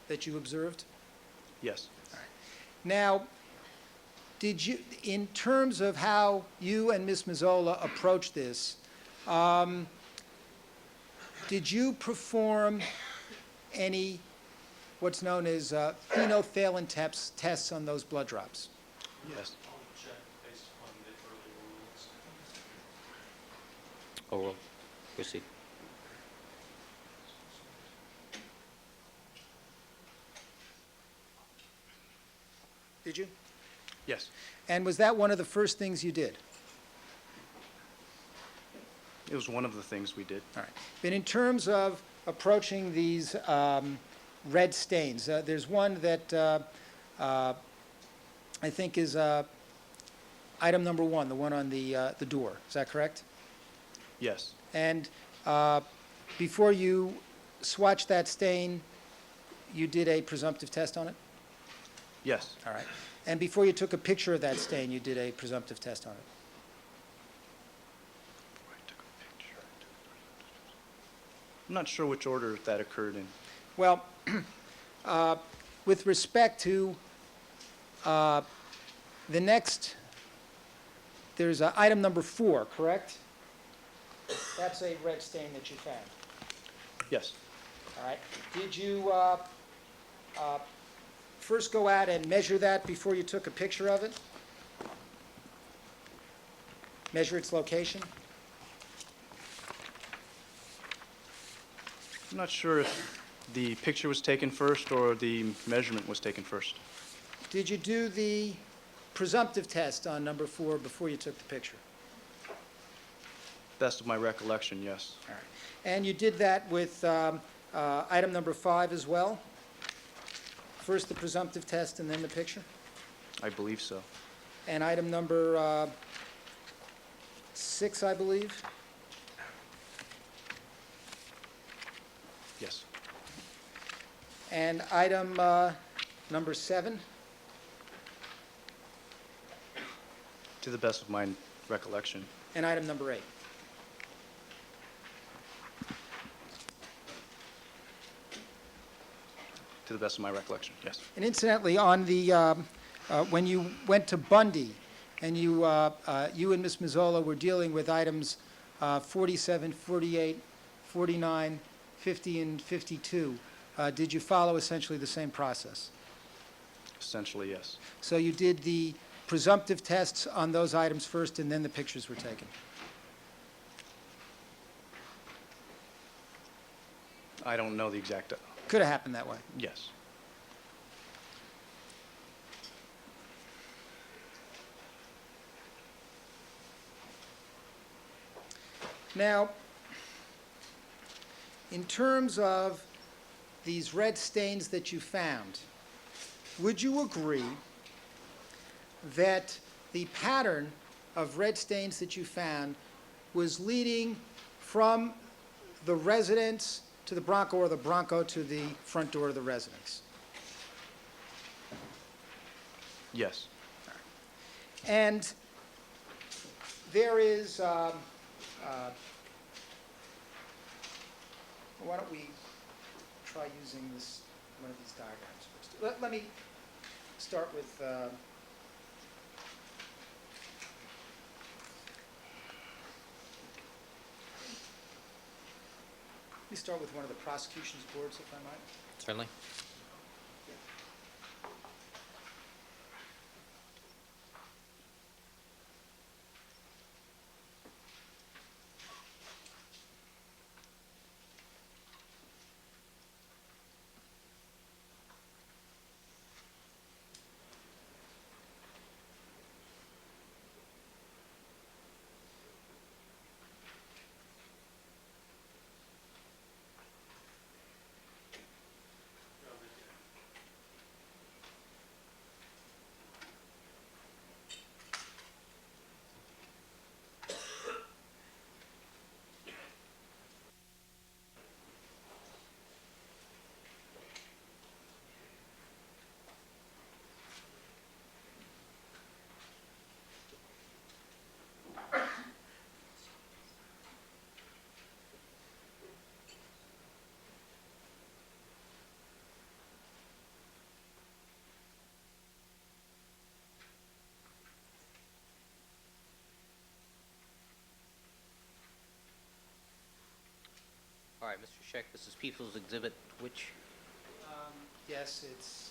That you observed? Yes. Now, did you, in terms of how you and Ms. Mazzola approached this, did you perform any what's known as phenolphthalein tests on those blood drops? Yes. I'll object based upon the earlier rulings. Oral. Proceed. Did you? Yes. And was that one of the first things you did? It was one of the things we did. All right. But in terms of approaching these red stains, there's one that I think is item number 1, the one on the door. Is that correct? Yes. And before you swatched that stain, you did a presumptive test on it? Yes. All right. And before you took a picture of that stain, you did a presumptive test on it? I'm not sure which order that occurred in. Well, with respect to the next, there's item number 4, correct? That's a red stain that you found. Yes. All right. Did you first go out and measure that before you took a picture of it? Measure its location? I'm not sure if the picture was taken first or the measurement was taken first. Did you do the presumptive test on number 4 before you took the picture? Best of my recollection, yes. All right. And you did that with item number 5 as well? First the presumptive test and then the picture? I believe so. And item number 6, I believe? Yes. And item number 7? To the best of my recollection. And item number 8? To the best of my recollection, yes. And incidentally, on the, when you went to Bundy, and you and Ms. Mazzola were dealing with items 47, 48, 49, 50, and 52. Did you follow essentially the same process? Essentially, yes. So you did the presumptive tests on those items first, and then the pictures were taken? I don't know the exact, Could have happened that way. yes. Now, in terms of these red stains that you found, would you agree that the pattern of red stains that you found was leading from the residence to the Bronco or the Bronco to the front door of the residence? Yes. And there is, why don't we try using this, one of these diagrams first. Let me start with, one of the prosecution's boards, if I might. Certainly. All right, Mr. Scheck, this is People's Exhibit, which? Yes, it's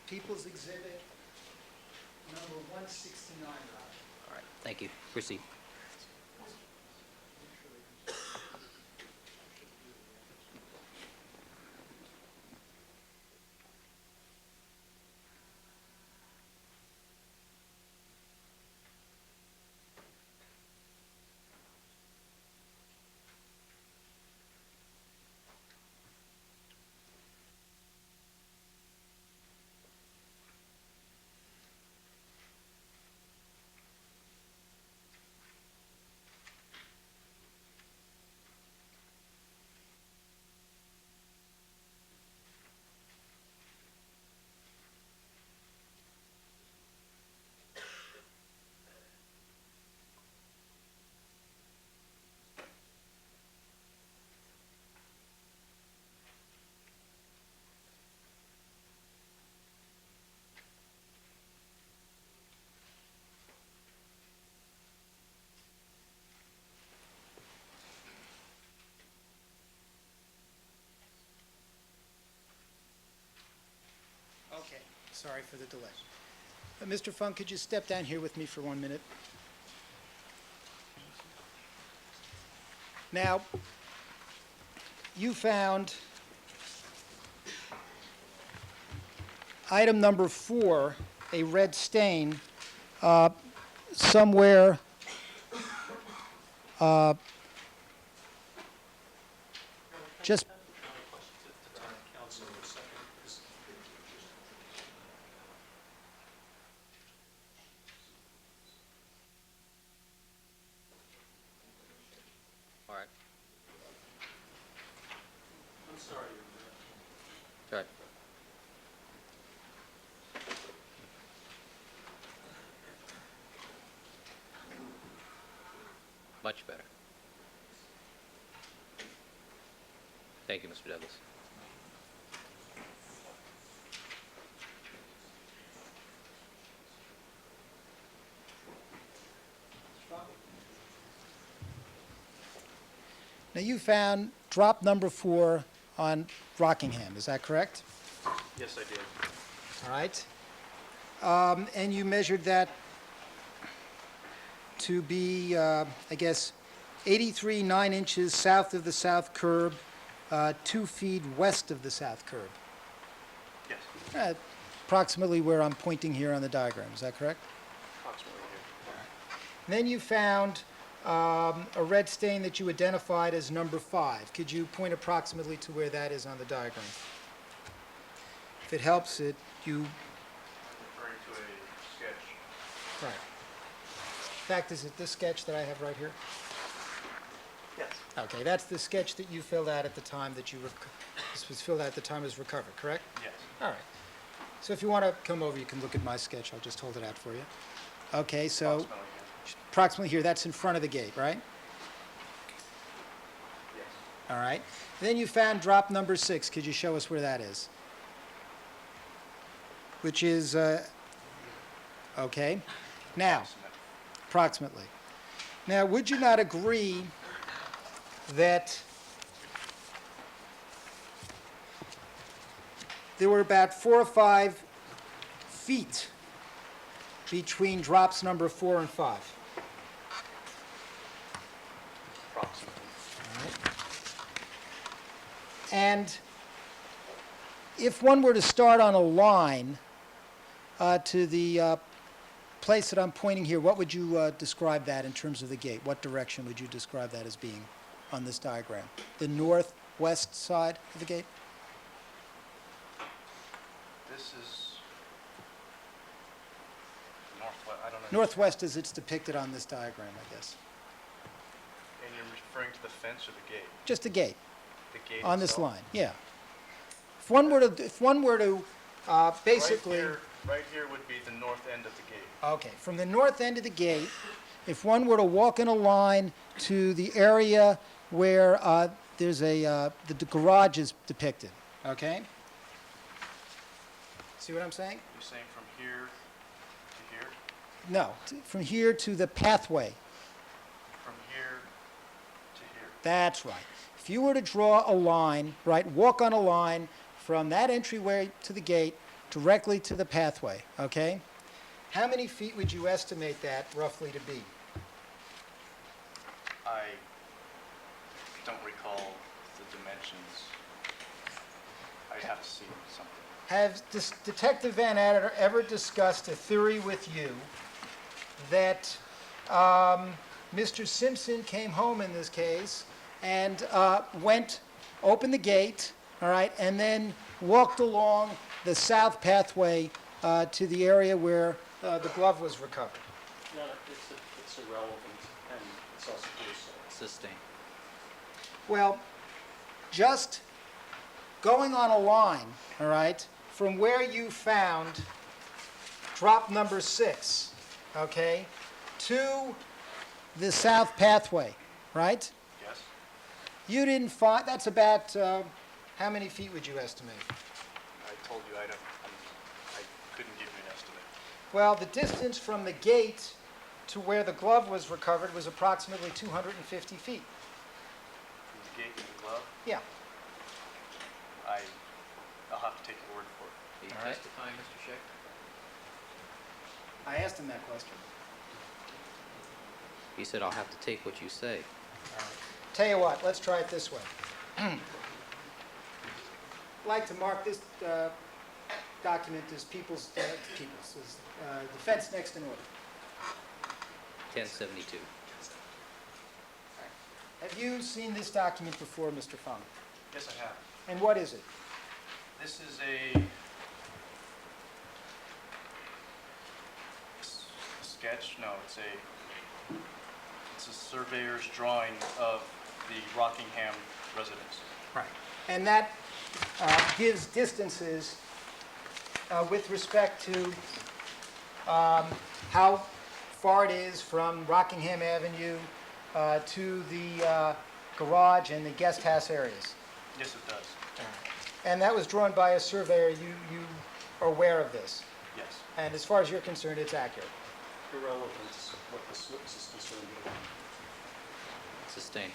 People's Exhibit number 169, Rob. All right, thank you. Proceed. Okay, sorry for the delay. Mr. Fung, could you step down here with me for 1 minute? Now, you found item number 4, a red stain, somewhere just Council for a second. All right. I'm sorry. All right. Much better. Thank you, Mr. Douglas. Now, you found drop number 4 on Rockingham, is that correct? Yes, I did. All right. And you measured that to be, I guess, 83 9 inches south of the south curb, 2 feet west of the south curb. Yes, Approximately where I'm pointing here on the diagram, is that correct? approximately here. Then you found a red stain that you identified as number 5. Could you point approximately to where that is on the diagram? If it helps, you... Referring to a sketch. Right. In fact, is it this sketch that I have right here? Yes. Okay, that's the sketch that you filled out at the time that this was filled out at the time it was recovered, correct? Yes. All right. So if you want to come over, you can look at my sketch. I'll just hold it out for you. Okay, so approximately here, that's in front of the gate, right? Yes. All right. Then you found drop number 6. Could you show us where that is? Which is, okay. Now, approximately. Now, would you not agree that there were about 4 or 5 feet between drops number 4 and 5? Approximately. All right. And if one were to start on a line to the place that I'm pointing here, what would you describe that in terms of the gate? What direction would you describe that as being on this diagram? The northwest side of the gate? This is northwest, I don't know. Northwest as it's depicted on this diagram, I guess. And you're referring to the fence or the gate? Just a gate The gate on this itself? line, yeah. If one were to basically... Right here would be the north end of the gate. Okay, from the north end of the gate, if one were to walk in a line to the area where there's the garage is depicted, okay? See what I'm saying? You're saying from here to here? No, from here to the pathway. From here to here? That's right. If you were to draw a line, right, walk on a line from that entryway to the gate directly to the pathway, okay? How many feet would you estimate that roughly to be? I don't recall the dimensions. I'd have to see something. Have Detective Van Adder ever discussed a theory with you that Mr. Simpson came home in this case and opened the gate, all right, and then walked along the south pathway to the area where the glove was recovered? No, it's irrelevant, and it's also hearsay. Sustained. Well, just going on a line, all right, from where you found drop number 6, okay, to the south pathway, right? Yes? You didn't find, that's about, how many feet would you estimate? I told you I couldn't give you an estimate. Well, the distance from the gate to where the glove was recovered was approximately 250 feet. From the gate to the glove, Yeah. I'll have to take your word for it. Are you All right. testifying, Mr. Scheck? I asked him that question. He said, I'll have to take what you say. Tell you what, let's try it this way. I'd like to mark this document as defense next in order. 1072. Have you seen this document before, Mr. Fung? Yes, I have. And what is it? This is a sketch? No, it's a surveyor's drawing of the Rockingham residence. Right. And that gives distances with respect to how far it is from Rockingham Avenue to the garage and the guest house areas. Yes, it does. And that was drawn by a surveyor. You are aware of this. Yes. And as far as you're concerned, it's accurate. Irrelevant is what this witness is concerned with. Sustained.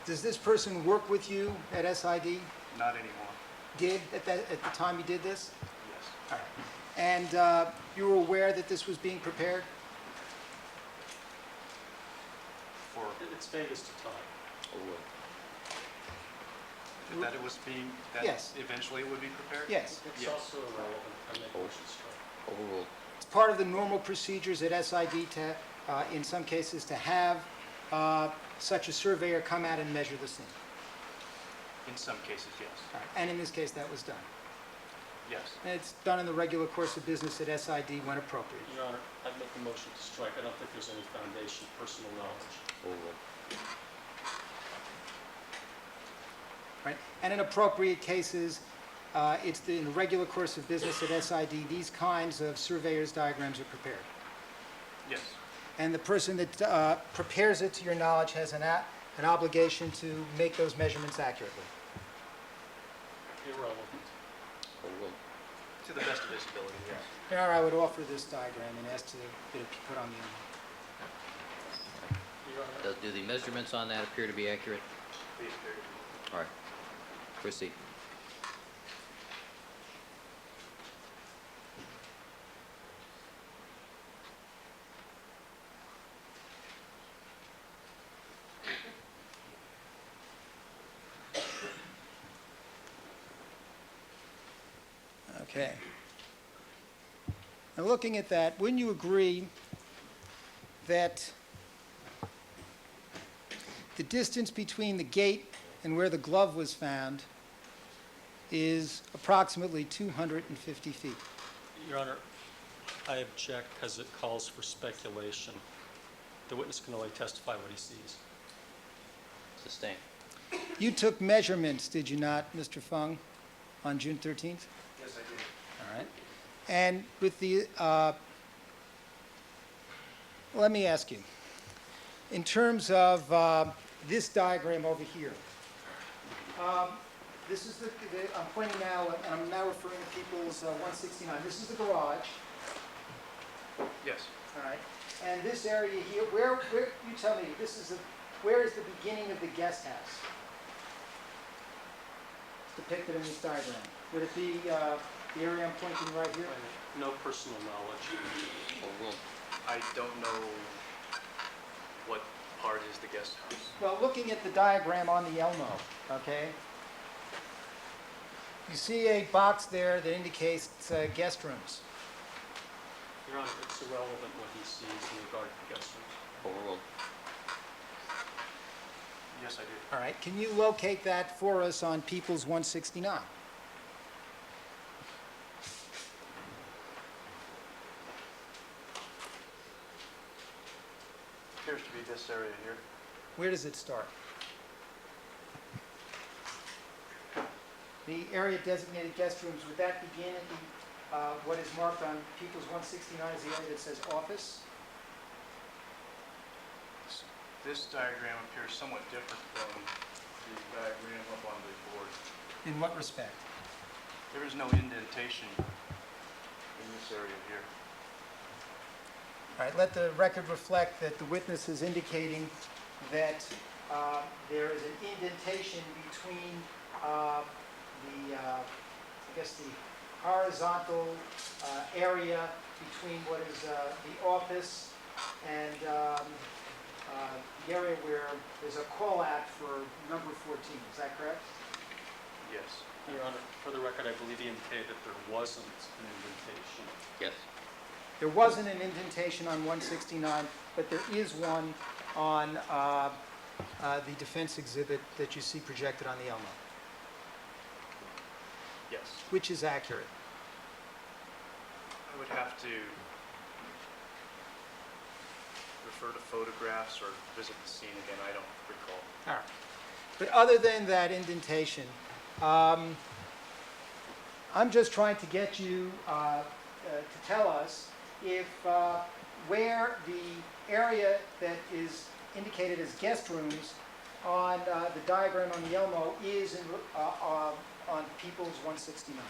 Does this person work with you at SID? Not anymore. Did at the time you did this? Yes. All right. And you were aware that this was being prepared? For It's Vegas to time. that it was being, that Yes. eventually it would be prepared? Yes. It's Yes. also irrelevant. I make motion to strike. Overruled. It's part of the normal procedures at SID to, in some cases, to have such a surveyor come out and measure the scene. In some cases, yes. All right. And in this case, that was done. Yes. And it's done in the regular course of business at SID when appropriate. Your Honor, I'd make a motion to strike. I don't think there's any foundation, personal knowledge. Overruled. Right? And in appropriate cases, in the regular course of business at SID, these kinds of surveyor's diagrams are prepared. Yes. And the person that prepares it, to your knowledge, has an obligation to make those measurements accurately. Irrelevant. Overruled. To the best of his ability, yes. Your Honor, I would offer this diagram and ask that it be put on the Your Honor, Do the measurements on that appear to be accurate? Please, very All right. Proceed. Okay. Now, looking at that, wouldn't you agree that the distance between the gate and where the glove was found is approximately 250 feet? Your Honor, I object because it calls for speculation. The witness can only testify what he sees. Sustained. You took measurements, did you not, Mr. Fung, on June 13th? Yes, I did. All right. And with the, let me ask you, in terms of this diagram over here, this is I'm pointing now, and I'm now referring to people's 169. This is the garage, Yes. all right? And this area here, where you tell me, where is the beginning of the guest house? It's depicted in this diagram. Would it be the area I'm pointing right here? No personal knowledge. Overruled. I don't know what part is the guest house. Well, looking at the diagram on the Elmo, okay? You see a box there that indicates guest rooms. Your Honor, it's irrelevant what he sees in regard to the guest rooms. Overruled. Yes, I do. All right, can you locate that for us on People's 169? Appears to be this area here. Where does it start? The area designated guest rooms, would that begin at what is marked on People's 169 as the area that says office? This diagram appears somewhat different from the diagram up on the board. In what respect? There is no indentation in this area here. All right, let the record reflect that the witness is indicating that there is an indentation between I guess the horizontal area between what is the office and the area where there's a call out for number 14. Is that correct? Yes. Your Honor, for the record, I believe he indicated that there wasn't an indentation. Yes. There wasn't an indentation on 169, but there is one on the defense exhibit that you see projected on the Elmo, Yes. which is accurate. I would have to refer to photographs or visit the scene again. I don't recall. All right. But other than that indentation, I'm just trying to get you to tell us if where the area that is indicated as guest rooms on the diagram on the Elmo is on People's 169.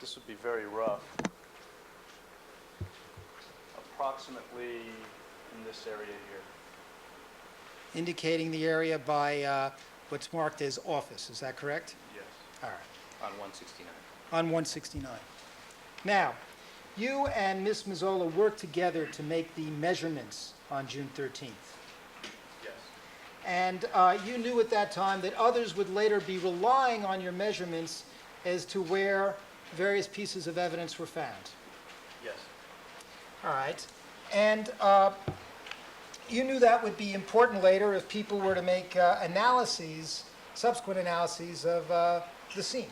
This would be very rough. Approximately in this area here. Indicating the area by what's marked as office, is that correct? Yes. All right, On 169. on 169. Now, you and Ms. Mazzola worked together to make the measurements on June 13th. Yes. And you knew at that time that others would later be relying on your measurements as to where various pieces of evidence were found. Yes. All right. And you knew that would be important later if people were to make analyses, subsequent analyses of the scene.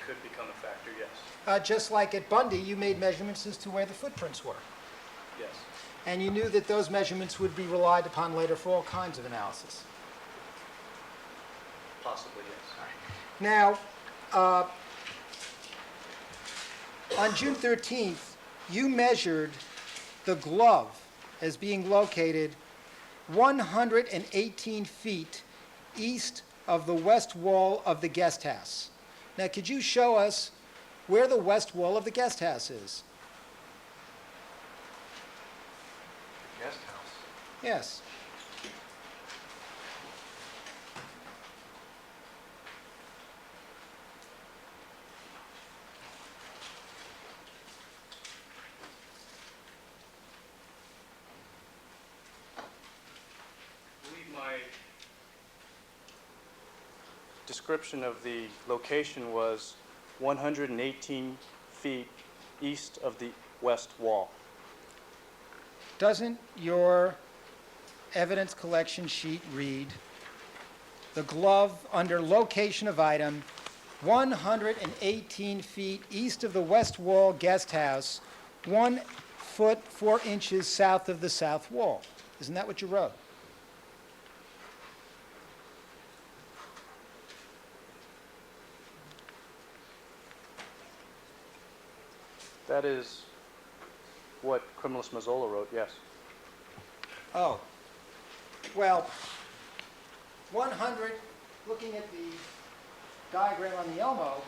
Could become a factor, yes. Just like at Bundy, you made measurements as to where the footprints were. Yes. And you knew that those measurements would be relied upon later for all kinds of analysis. Possibly, yes. Now, on June 13th, you measured the glove as being located 118 feet east of the west wall of the guest house. Now, could you show us where the west wall of the guest house is? Guest house. Yes. I believe my description of the location was 118 feet east of the west wall. Doesn't your evidence collection sheet read the glove under location of item 118 feet east of the west wall guest house, 1 foot 4 inches south of the south wall? Isn't that what you wrote? That is what Criminalist Mazzola wrote, yes. Oh, well, 100, looking at the diagram on the Elmo,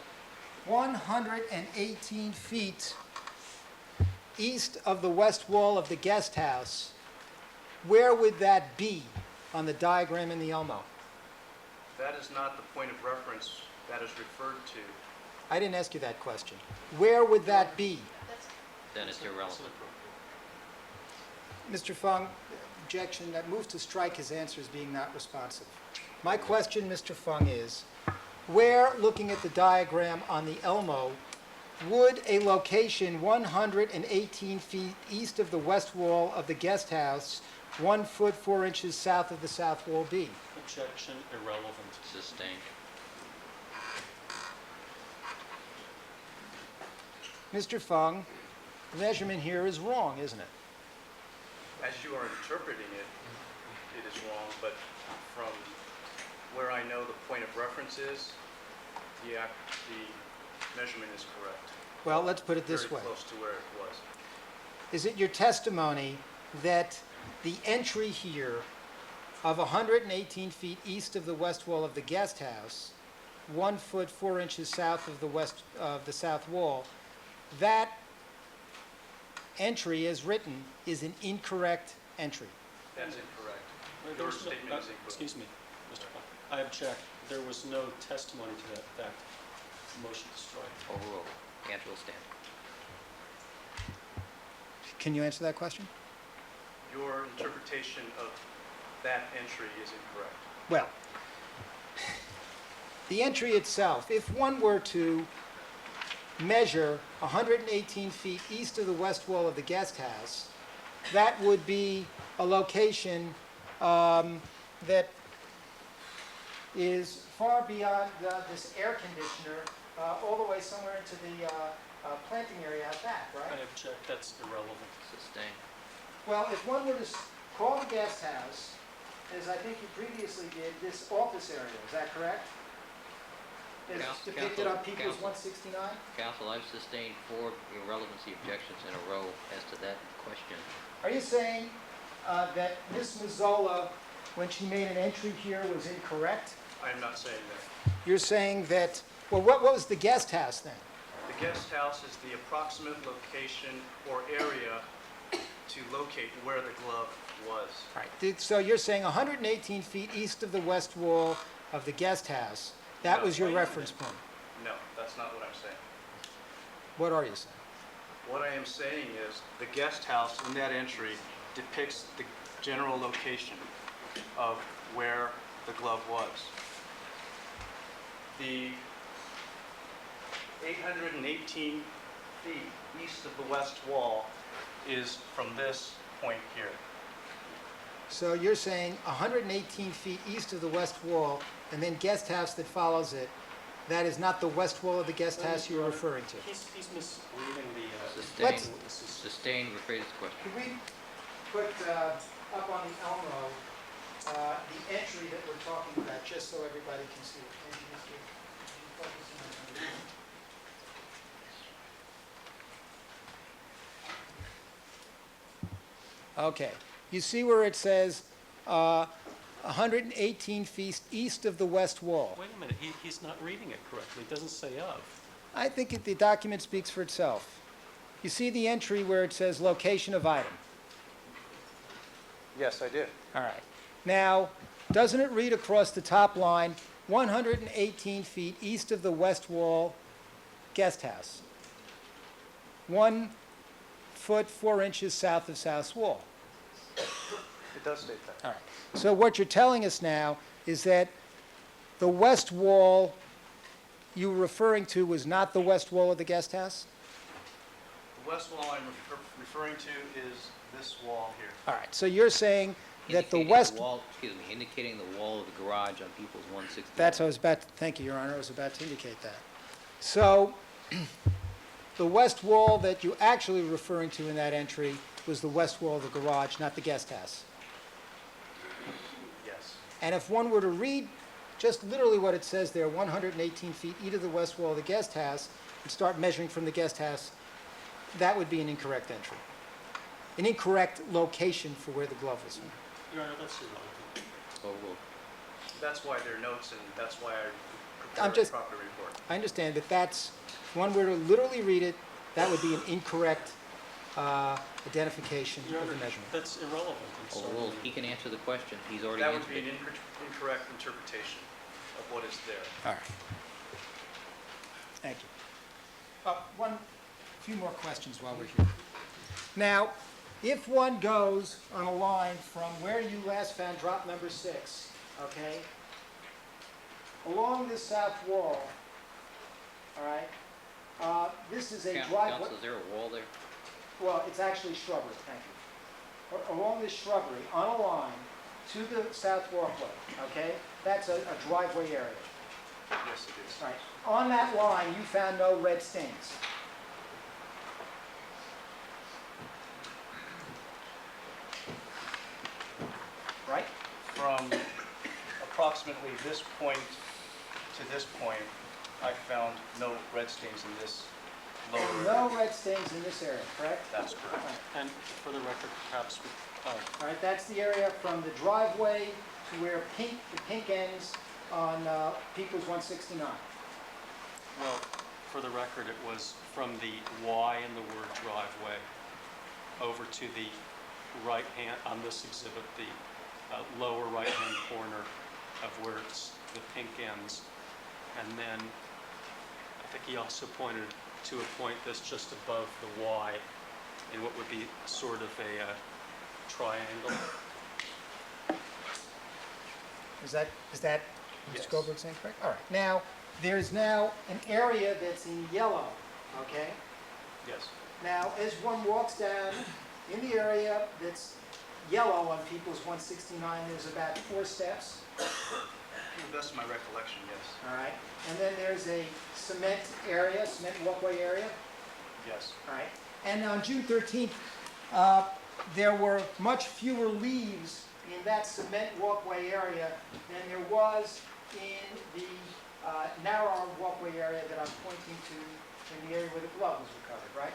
118 feet east of the west wall of the guest house, where would that be on the diagram in the Elmo? That is not the point of reference that is referred to. I didn't ask you that question. Where would that be? Then it's irrelevant. Mr. Fung, objection, that move to strike his answer as being not responsive. My question, Mr. Fung, is where, looking at the diagram on the Elmo, would a location 118 feet east of the west wall of the guest house, 1 foot 4 inches south of the south wall be? Objection, irrelevant. Sustained. Mr. Fung, the measurement here is wrong, isn't it? As you are interpreting it, it is wrong, but from where I know the point of reference is, the measurement is correct. Well, let's put it this way. Very close to where it was. Is it your testimony that the entry here of 118 feet east of the west wall of the guest house, 1 foot 4 inches south of the south wall, that entry as written is an incorrect entry? That's incorrect. There Your was no- statement is incorrect. Excuse me, Mr. Fung. I object. There was no testimony to that effect. Motion to strike. Overruled. Answer will stand. Can you answer that question? Your interpretation of that entry is incorrect. Well, the entry itself, if one were to measure 118 feet east of the west wall of the guest house, that would be a location that is far beyond this air conditioner, all the way somewhere into the planting area out back, I right? object. That's irrelevant. Sustained. Well, if one were to call the guest house, as I think you previously did, this office area, is that correct? As depicted on People's Counsel. 169? Counsel, I've sustained 4 irrelevancy objections in a row as to that question. Are you saying that Ms. Mazzola, when she made an entry here, was incorrect? I am not saying that. You're saying that, well, what was the guest house then? The guest house is the approximate location or area to locate where the glove was. All right, so you're saying 118 feet east of the west wall of the guest house, that No, was your wait a reference minute. point. No, that's not what I'm saying. What are you saying? What I am saying is the guest house in that entry depicts the general location of where the glove was. The 818 feet east of the west wall is from this point here. So you're saying 118 feet east of the west wall, and then guest house that follows it, that is not the west wall of the guest house you're referring to? He's misreading the, Let's- Sustained, rephrase the question. Could we put up on the Elmo the entry that we're talking about, just so everybody can see it? Can you see it? Can you focus on it? Okay. You see where it says 118 feet east of the west wall? wait a minute, he's not reading it correctly. It doesn't say of. I think the document speaks for itself. You see the entry where it says location of item? Yes, I did. All right. Now, doesn't it read across the top line, 118 feet east of the west wall guest house? 1 foot 4 inches south of south wall. It does state that. All right. So what you're telling us now is that the west wall you were referring to was not the west wall of the guest house? The west wall I'm referring to is this wall here. All right. So you're saying that the Indicating west... wall, excuse me, indicating the wall of the garage on People's 160. That's what I was about, thank you, Your Honor, I was about to indicate that. So, the west wall that you actually were referring to in that entry was the west wall of the garage, not the guest house. Yes. And if one were to read just literally what it says there, 118 feet east of the west wall of the guest house, and start measuring from the guest house, that would be an incorrect entry. An incorrect location for where the glove was found. Your Honor, that's irrelevant. Oh, well, That's why they're notes, and that's why I I'm prepared just- a proper report. I understand that that's, if one were to literally read it, that would be an incorrect identification Your of the Honor, measurement. that's irrelevant. I'm oh, sorry. well, he can answer the question. He's already That would answered be an it. incorrect interpretation of what is there. All right. Thank you. One, few more questions while we're here. Now, if one goes on a line from where you last found drop number 6, okay, along this south wall, all right, this is a driveway. Counsel, is there a wall there? Well, it's actually shrubbery, thank you. Along this shrubbery, on a line to the south walkway, okay, that's a driveway area. Yes, it is. Right. On that line, you found no red stains. Right? From approximately this point to this point, I found no red stains in this lower area. No red stains in this area, correct? That's correct. Right. And for the record, perhaps, All right, that's the area from the driveway to where the pink ends on Peoples 169. well, for the record, it was from the Y in the word driveway over to the right hand, on this exhibit, the lower right-hand corner of where it's the pink ends. And then I think he also pointed to a point that's just above the Y in what would be sort of a triangle. Is that Yes. Mr. Goldberg saying correct? All right. Now, there's now an area that's in yellow, okay? Yes. Now, as one walks down in the area that's yellow on Peoples 169, there's about 4 steps, To the best of my recollection, yes. all right? And then there's a cement area, cement walkway area, Yes. all right? And on June 13th, there were much fewer leaves in that cement walkway area than there was in the narrower walkway area that I'm pointing to in the area where the glove was recovered, right?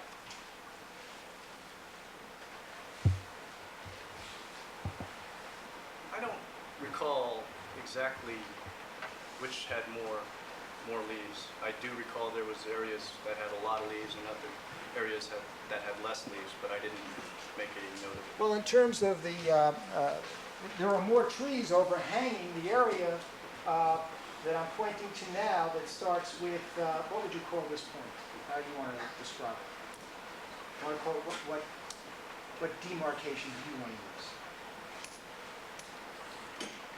I don't recall exactly which had more more leaves. I do recall there was areas that had a lot of leaves and other areas that had less leaves, but I didn't make a note of it. Well, in terms of the, there are more trees overhanging the area that I'm pointing to now that starts with, what would you call this point? How do you want to describe it? Want to call it, what demarcation do you want to use?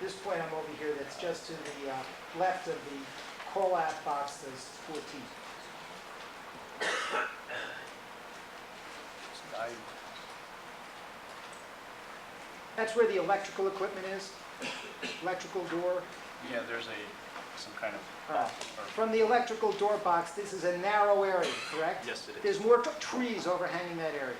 This point I'm over here that's just to the left of the call-out box that's 14. That's where the electrical equipment is, electrical door. Yeah, there's some kind of From the electrical door box, this is a narrow area, correct? Yes, it is. There's more trees overhanging that area.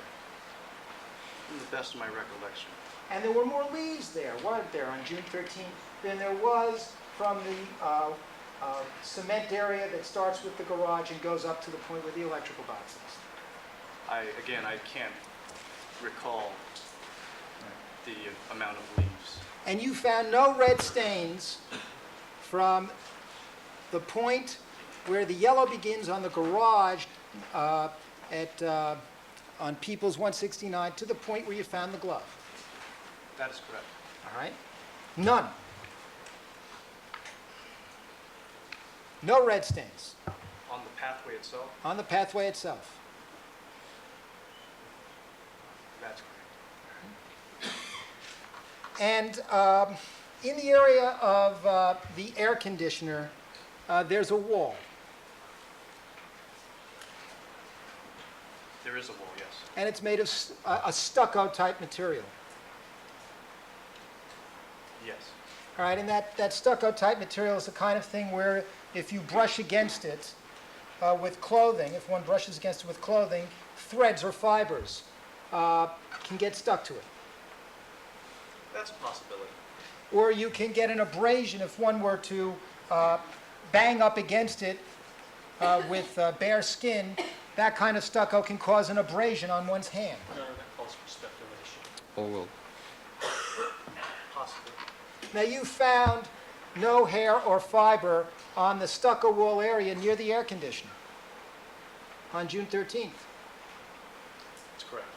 In the best of my recollection. And there were more leaves there, weren't there, on June 13th, than there was from the cement area that starts with the garage and goes up to the point where the electrical box is. Again, I can't recall the amount of leaves. And you found no red stains from the point where the yellow begins on the garage on Peoples 169 to the point where you found the glove. That is correct. All right? None. No red stains On the pathway itself, on the pathway itself. that's correct. And in the area of the air conditioner, there's a wall. There is a wall, yes. And it's made of a stucco type material. Yes. All right, and that stucco type material is the kind of thing where if you brush against it with clothing, if one brushes against it with clothing, threads or fibers can get stuck to it. That's a possibility. Or you can get an abrasion if one were to bang up against it with bare skin. That kind of stucco can cause an abrasion on one's hand. No, that calls for speculation. Or will, Possibly. Now, you found no hair or fiber on the stucco wall area near the air conditioner on June 13th. That's correct.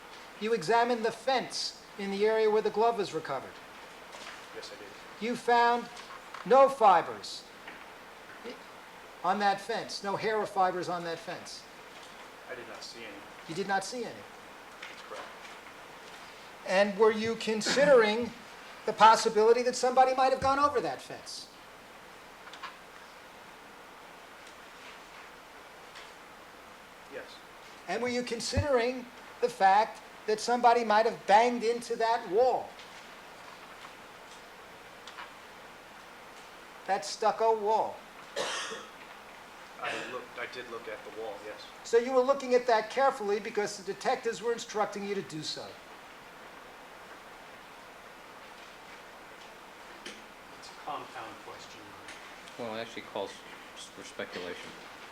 You examined the fence in the area where the glove was recovered. Yes, I did. You found no fibers on that fence, no hair or fibers on that fence. I did not see any. You did not see any. That's correct. And were you considering the possibility that somebody might have gone over that fence? Yes. And were you considering the fact that somebody might have banged into that wall? That stucco wall. I did look at the wall, yes. So you were looking at that carefully because the detectives were instructing you to do so. It's a compound question. well, it actually calls for speculation.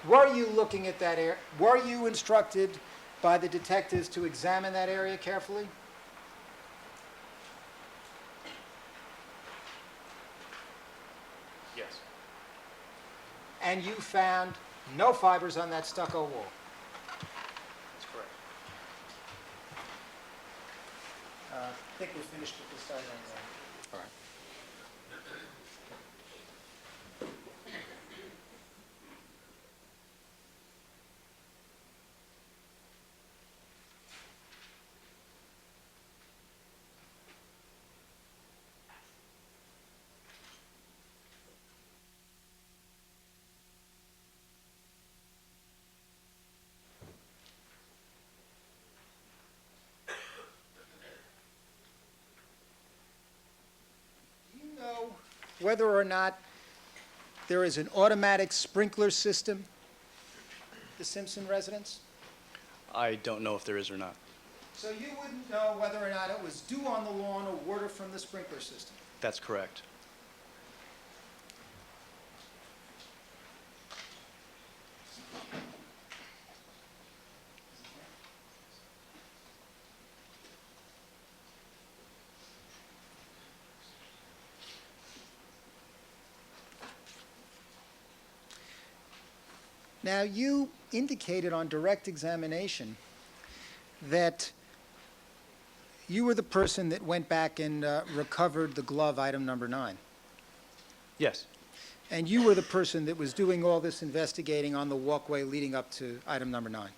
Were you looking at that area? Were you instructed by the detectives to examine that area carefully? Yes. And you found no fibers on that stucco wall. That's correct. I think we're finished with this item. All right. Do you know whether or not there is an automatic sprinkler system at the Simpson residence? I don't know if there is or not. So you wouldn't know whether or not it was dew on the lawn or water from the sprinkler system? That's correct. Now, you indicated on direct examination that you were the person that went back and recovered the glove, item number 9. Yes, And you were the person that was doing all this investigating on the walkway leading up to item number 9.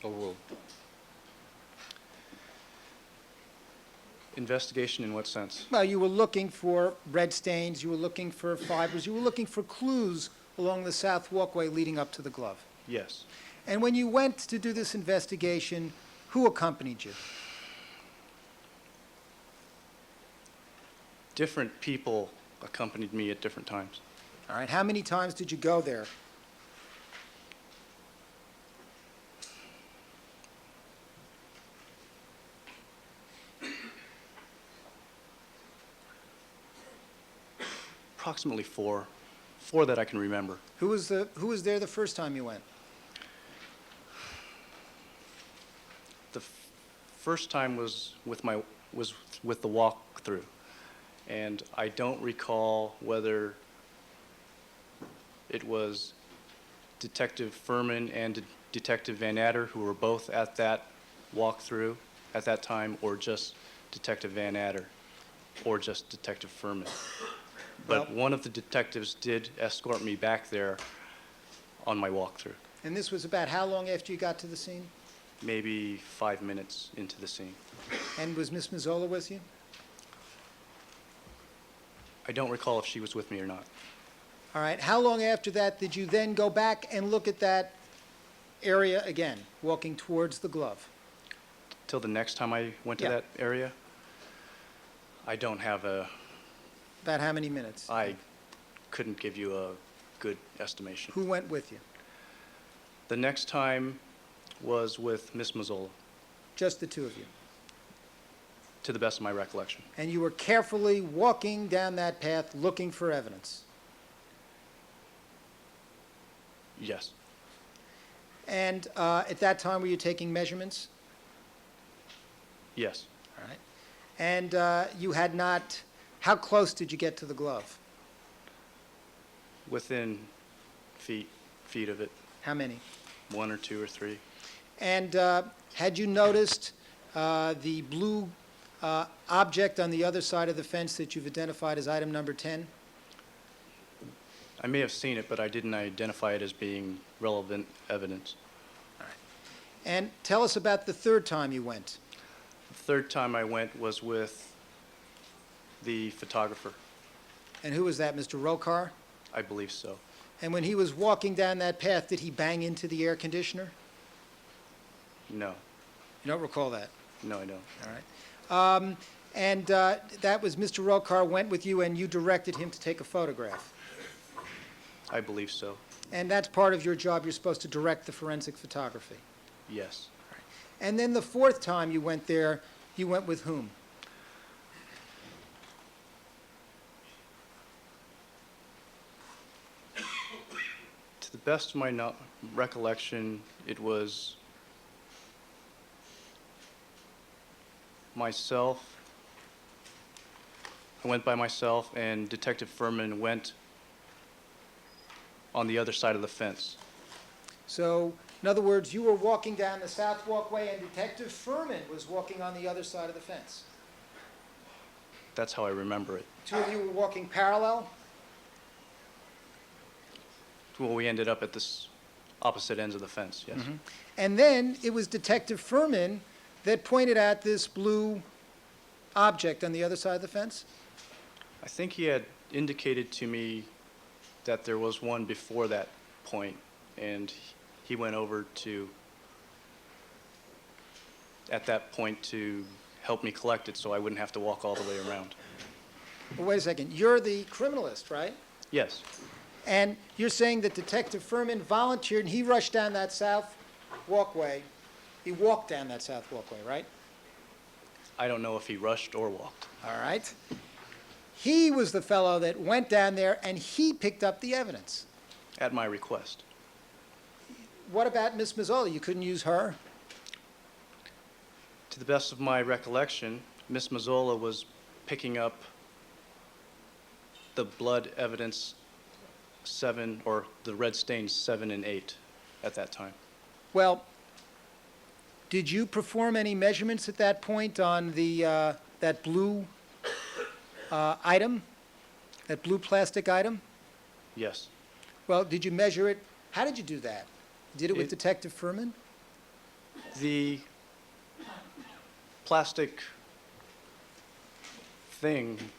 Overruled. investigation in what sense? Well, you were looking for red stains, you were looking for fibers, you were looking for clues along the south walkway leading up to the glove. Yes. And when you went to do this investigation, who accompanied you? Different people accompanied me at different times. All right, how many times did you go there? Approximately four. Four that I can remember. Who was there the first time you went? The first time was with the walkthrough, and I don't recall whether it was Detective Furman and Detective Van Adder who were both at that walkthrough at that time, or just Detective Van Adder, or just Detective Furman. But Well- one of the detectives did escort me back there on my walkthrough, And this was about how long after you got to the scene? maybe 5 minutes into the scene. And was Miss Mazzola with you? I don't recall if she was with me or not. All right, how long after that did you then go back and look at that area again, walking towards the glove? Till the next time I went to Yeah. that area, I don't have About how many minutes? I couldn't give you a good estimation. Who went with you? The next time was with Miss Mazzola, Just the two of you. to the best of my recollection. And you were carefully walking down that path looking for evidence. Yes, And at that time, were you taking measurements? yes. All right. And you had not, how close did you get to the glove? Within feet of it, How many? 1 or 2 or 3. And had you noticed the blue object on the other side of the fence that you've identified as item number 10? I may have seen it, but I didn't identify it as being relevant evidence. And tell us about the third time you went. The third time I went was with the photographer. And who was that, Mr. Rokar? I believe so. And when he was walking down that path, did he bang into the air conditioner? No, You don't recall that? no, I don't. All right. And that was Mr. Rokar went with you and you directed him to take a photograph. I believe so. And that's part of your job. You're supposed to direct the forensic photography. Yes. And then the fourth time you went there, you went with whom? To the best of my recollection, it was myself. I went by myself, and Detective Furman went on the other side of the fence. So, in other words, you were walking down the south walkway and Detective Furman was walking on the other side of the fence. That's how I remember it. Two of you were walking parallel? Well, we ended up at this opposite ends of the fence, yes. And then it was Detective Furman that pointed out this blue object on the other side of the fence? I think he had indicated to me that there was one before that point, and he went over to, at that point, to help me collect it so I wouldn't have to walk all the way around. Well, wait a second. You're the criminalist, right? Yes, And you're saying that Detective Furman volunteered and he rushed down that south walkway. He walked down that south walkway, right? I don't know if he rushed or walked. All right. He was the fellow that went down there and he picked up the evidence. At my request. What about Miss Mazzola? You couldn't use her? To the best of my recollection, Miss Mazzola was picking up the blood evidence 7, or the red stains 7 and 8 at that time. Well, did you perform any measurements at that point on the, that blue item, that blue plastic item? Yes. Well, did you measure it? How did you do that? Did it with It- Detective Furman? The plastic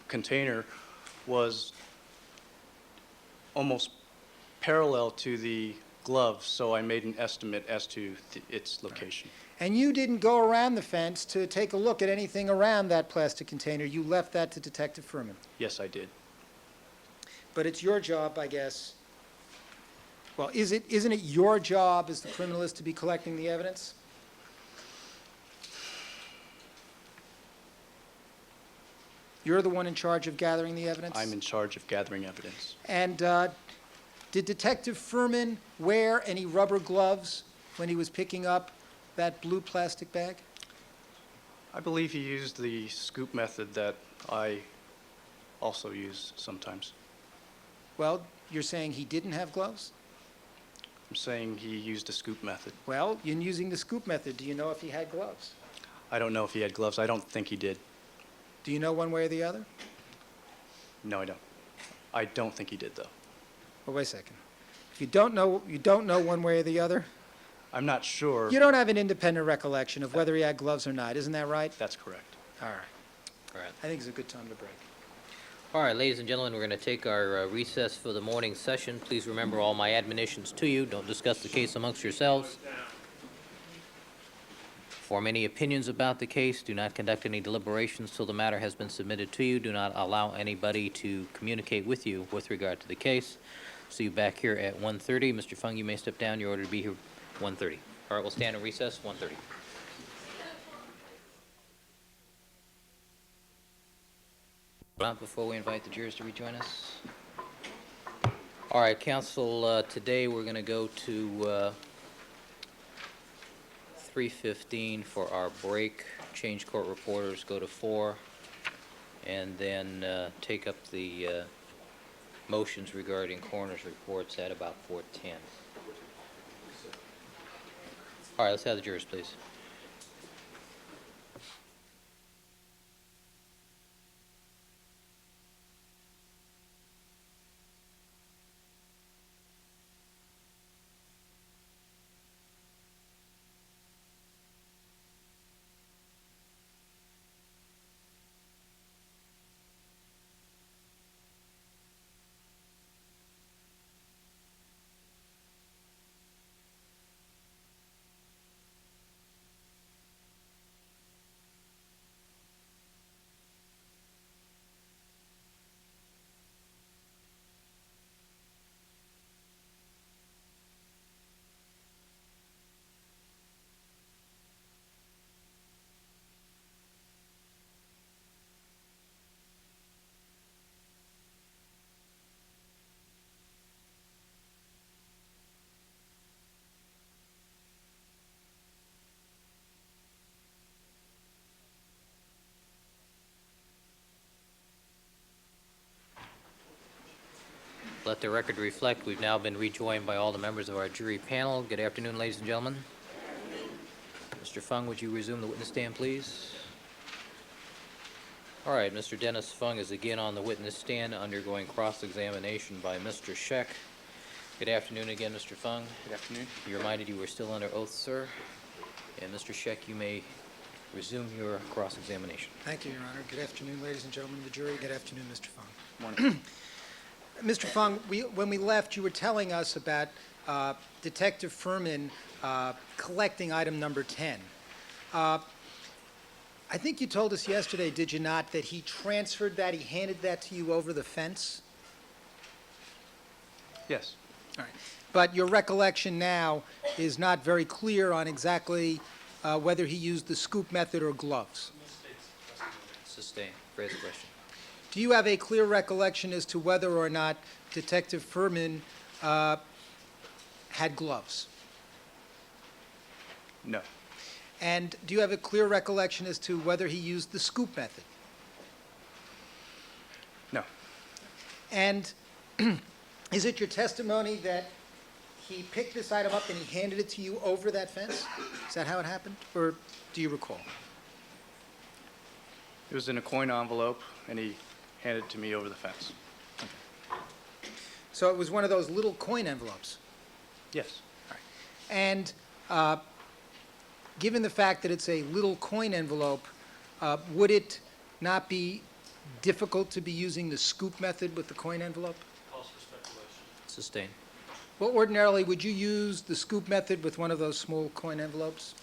container, was almost parallel to the glove, so I made an estimate as to its location. And you didn't go around the fence to take a look at anything around that plastic container. You left that to Detective Furman. Yes, I did. But it's your job, I guess. Well, isn't it your job as the criminalist to be collecting the evidence? You're the one in charge of gathering the evidence? I'm in charge of gathering evidence. And did Detective Furman wear any rubber gloves when he was picking up that blue plastic bag? I believe he used the scoop method that I also use sometimes. Well, you're saying he didn't have gloves? I'm saying he used a scoop method. Well, in using the scoop method, do you know if he had gloves? I don't know if he had gloves. I don't think he did. Do you know one way or the other? No, I don't. I don't think he did, though. Well, wait a second. If you don't know one way or the other? I'm not sure. You don't have an independent recollection of whether he had gloves or not, isn't that right? That's correct. All right. All right. I think it's a good time to break. All right, ladies and gentlemen, we're going to take our recess for the morning session. Please remember all my admonitions to you. Don't discuss the case amongst yourselves. Form any opinions about the case. Do not conduct any deliberations till the matter has been submitted to you. Do not allow anybody to communicate with you with regard to the case. See you back here at 1:30. Mr. Fung, you may step down. You're ordered to be here 1:30. All right, we'll stand in recess, 1:30. Not before we invite the jurors to rejoin us. All right, counsel, today we're going to go to 3:15 for our break. Change court reporters, go to 4, and then take up the motions regarding coroner's reports at about 4:10. All right, let's have the jurors, please. Let the record reflect, we've now been rejoined by all the members of our jury panel. Good afternoon, ladies and gentlemen. Mr. Fung, would you resume the witness stand, please? All right, Mr. Dennis Fung is again on the witness stand, undergoing cross-examination by Mr. Scheck. Good afternoon again, Mr. Fung. Good afternoon. You're reminded you were still under oath, sir. And Mr. Scheck, you may resume your cross-examination. Thank you, Your Honor. Good afternoon, ladies and gentlemen of the jury. Good afternoon, Mr. Fung. Morning. Mr. Fung, when we left, you were telling us about Detective Furman collecting item number 10. I think you told us yesterday, did you not, that he transferred that, he handed that to you over the fence? Yes. All right. But your recollection now is not very clear on exactly whether he used the scoop method or gloves. Sustain. Phrase the question. Do you have a clear recollection as to whether or not Detective Furman had gloves? No. And do you have a clear recollection as to whether he used the scoop method? No. And Is it your testimony that he picked this item up and he handed it to you over that fence? Is that how it happened, or do you recall? It was in a coin envelope, and he handed it to me over the fence. So it was one of those little coin envelopes? Yes. And given the fact that it's a little coin envelope, would it not be difficult to be using the scoop method with the coin envelope? Calls for speculation. Sustained. Well, ordinarily, would you use the scoop method with one of those small coin envelopes?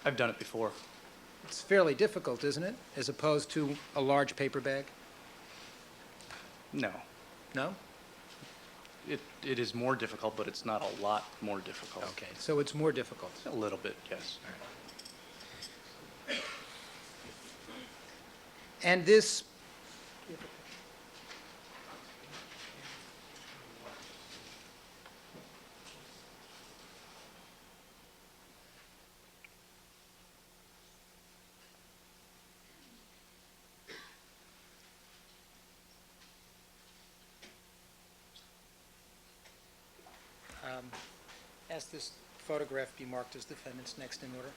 I've done it before. It's fairly difficult, isn't it, as opposed to a large paper bag? No. No? It is more difficult, but it's not a lot more difficult. Okay, so it's more difficult. A little bit, yes. And this, ask this photograph be marked as defendant's next in order,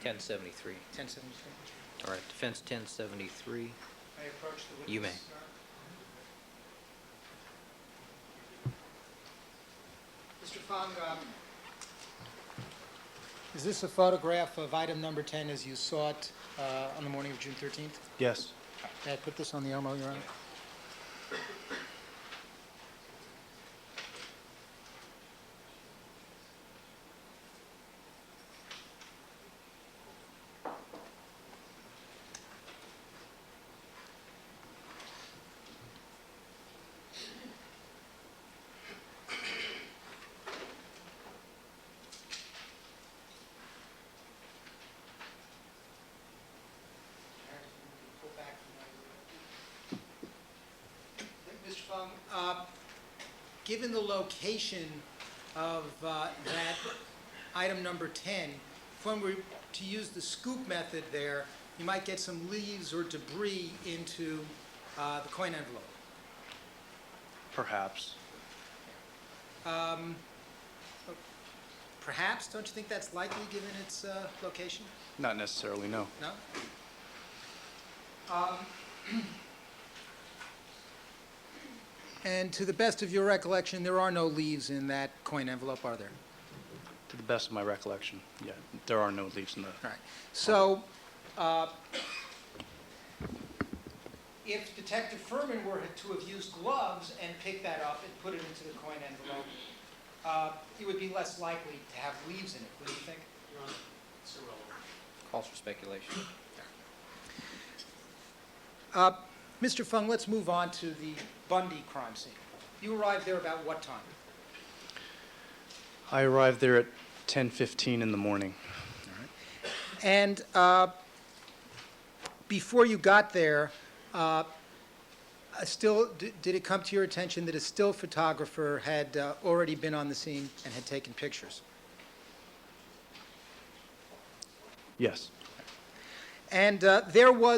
1073. 1073. All right, defense 1073. May I approach the witness? You may. Mr. Fung, is this a photograph of item number 10 as you saw it on the morning of June 13th? Yes. May I put this on the Elmo, Your Honor? Mr. Fung, given the location of that item number 10, if one were to use the scoop method there, you might get some leaves or debris into the coin envelope. Perhaps. Perhaps, don't you think that's likely given its location? Not necessarily, no. No? And to the best of your recollection, there are no leaves in that coin envelope, are there? To the best of my recollection, yeah, there are no leaves in the... All right. So, if Detective Furman were to have used gloves and picked that up and put it into the coin envelope, it would be less likely to have leaves in it, wouldn't you think? Your Honor, it's irrelevant. Calls for speculation. Mr. Fung, let's move on to the Bundy crime scene. You arrived there about what time? I arrived there at 10:15 in the morning. And before you got there, did it come to your attention that a still photographer had already been on the scene and had taken pictures? Yes. And there was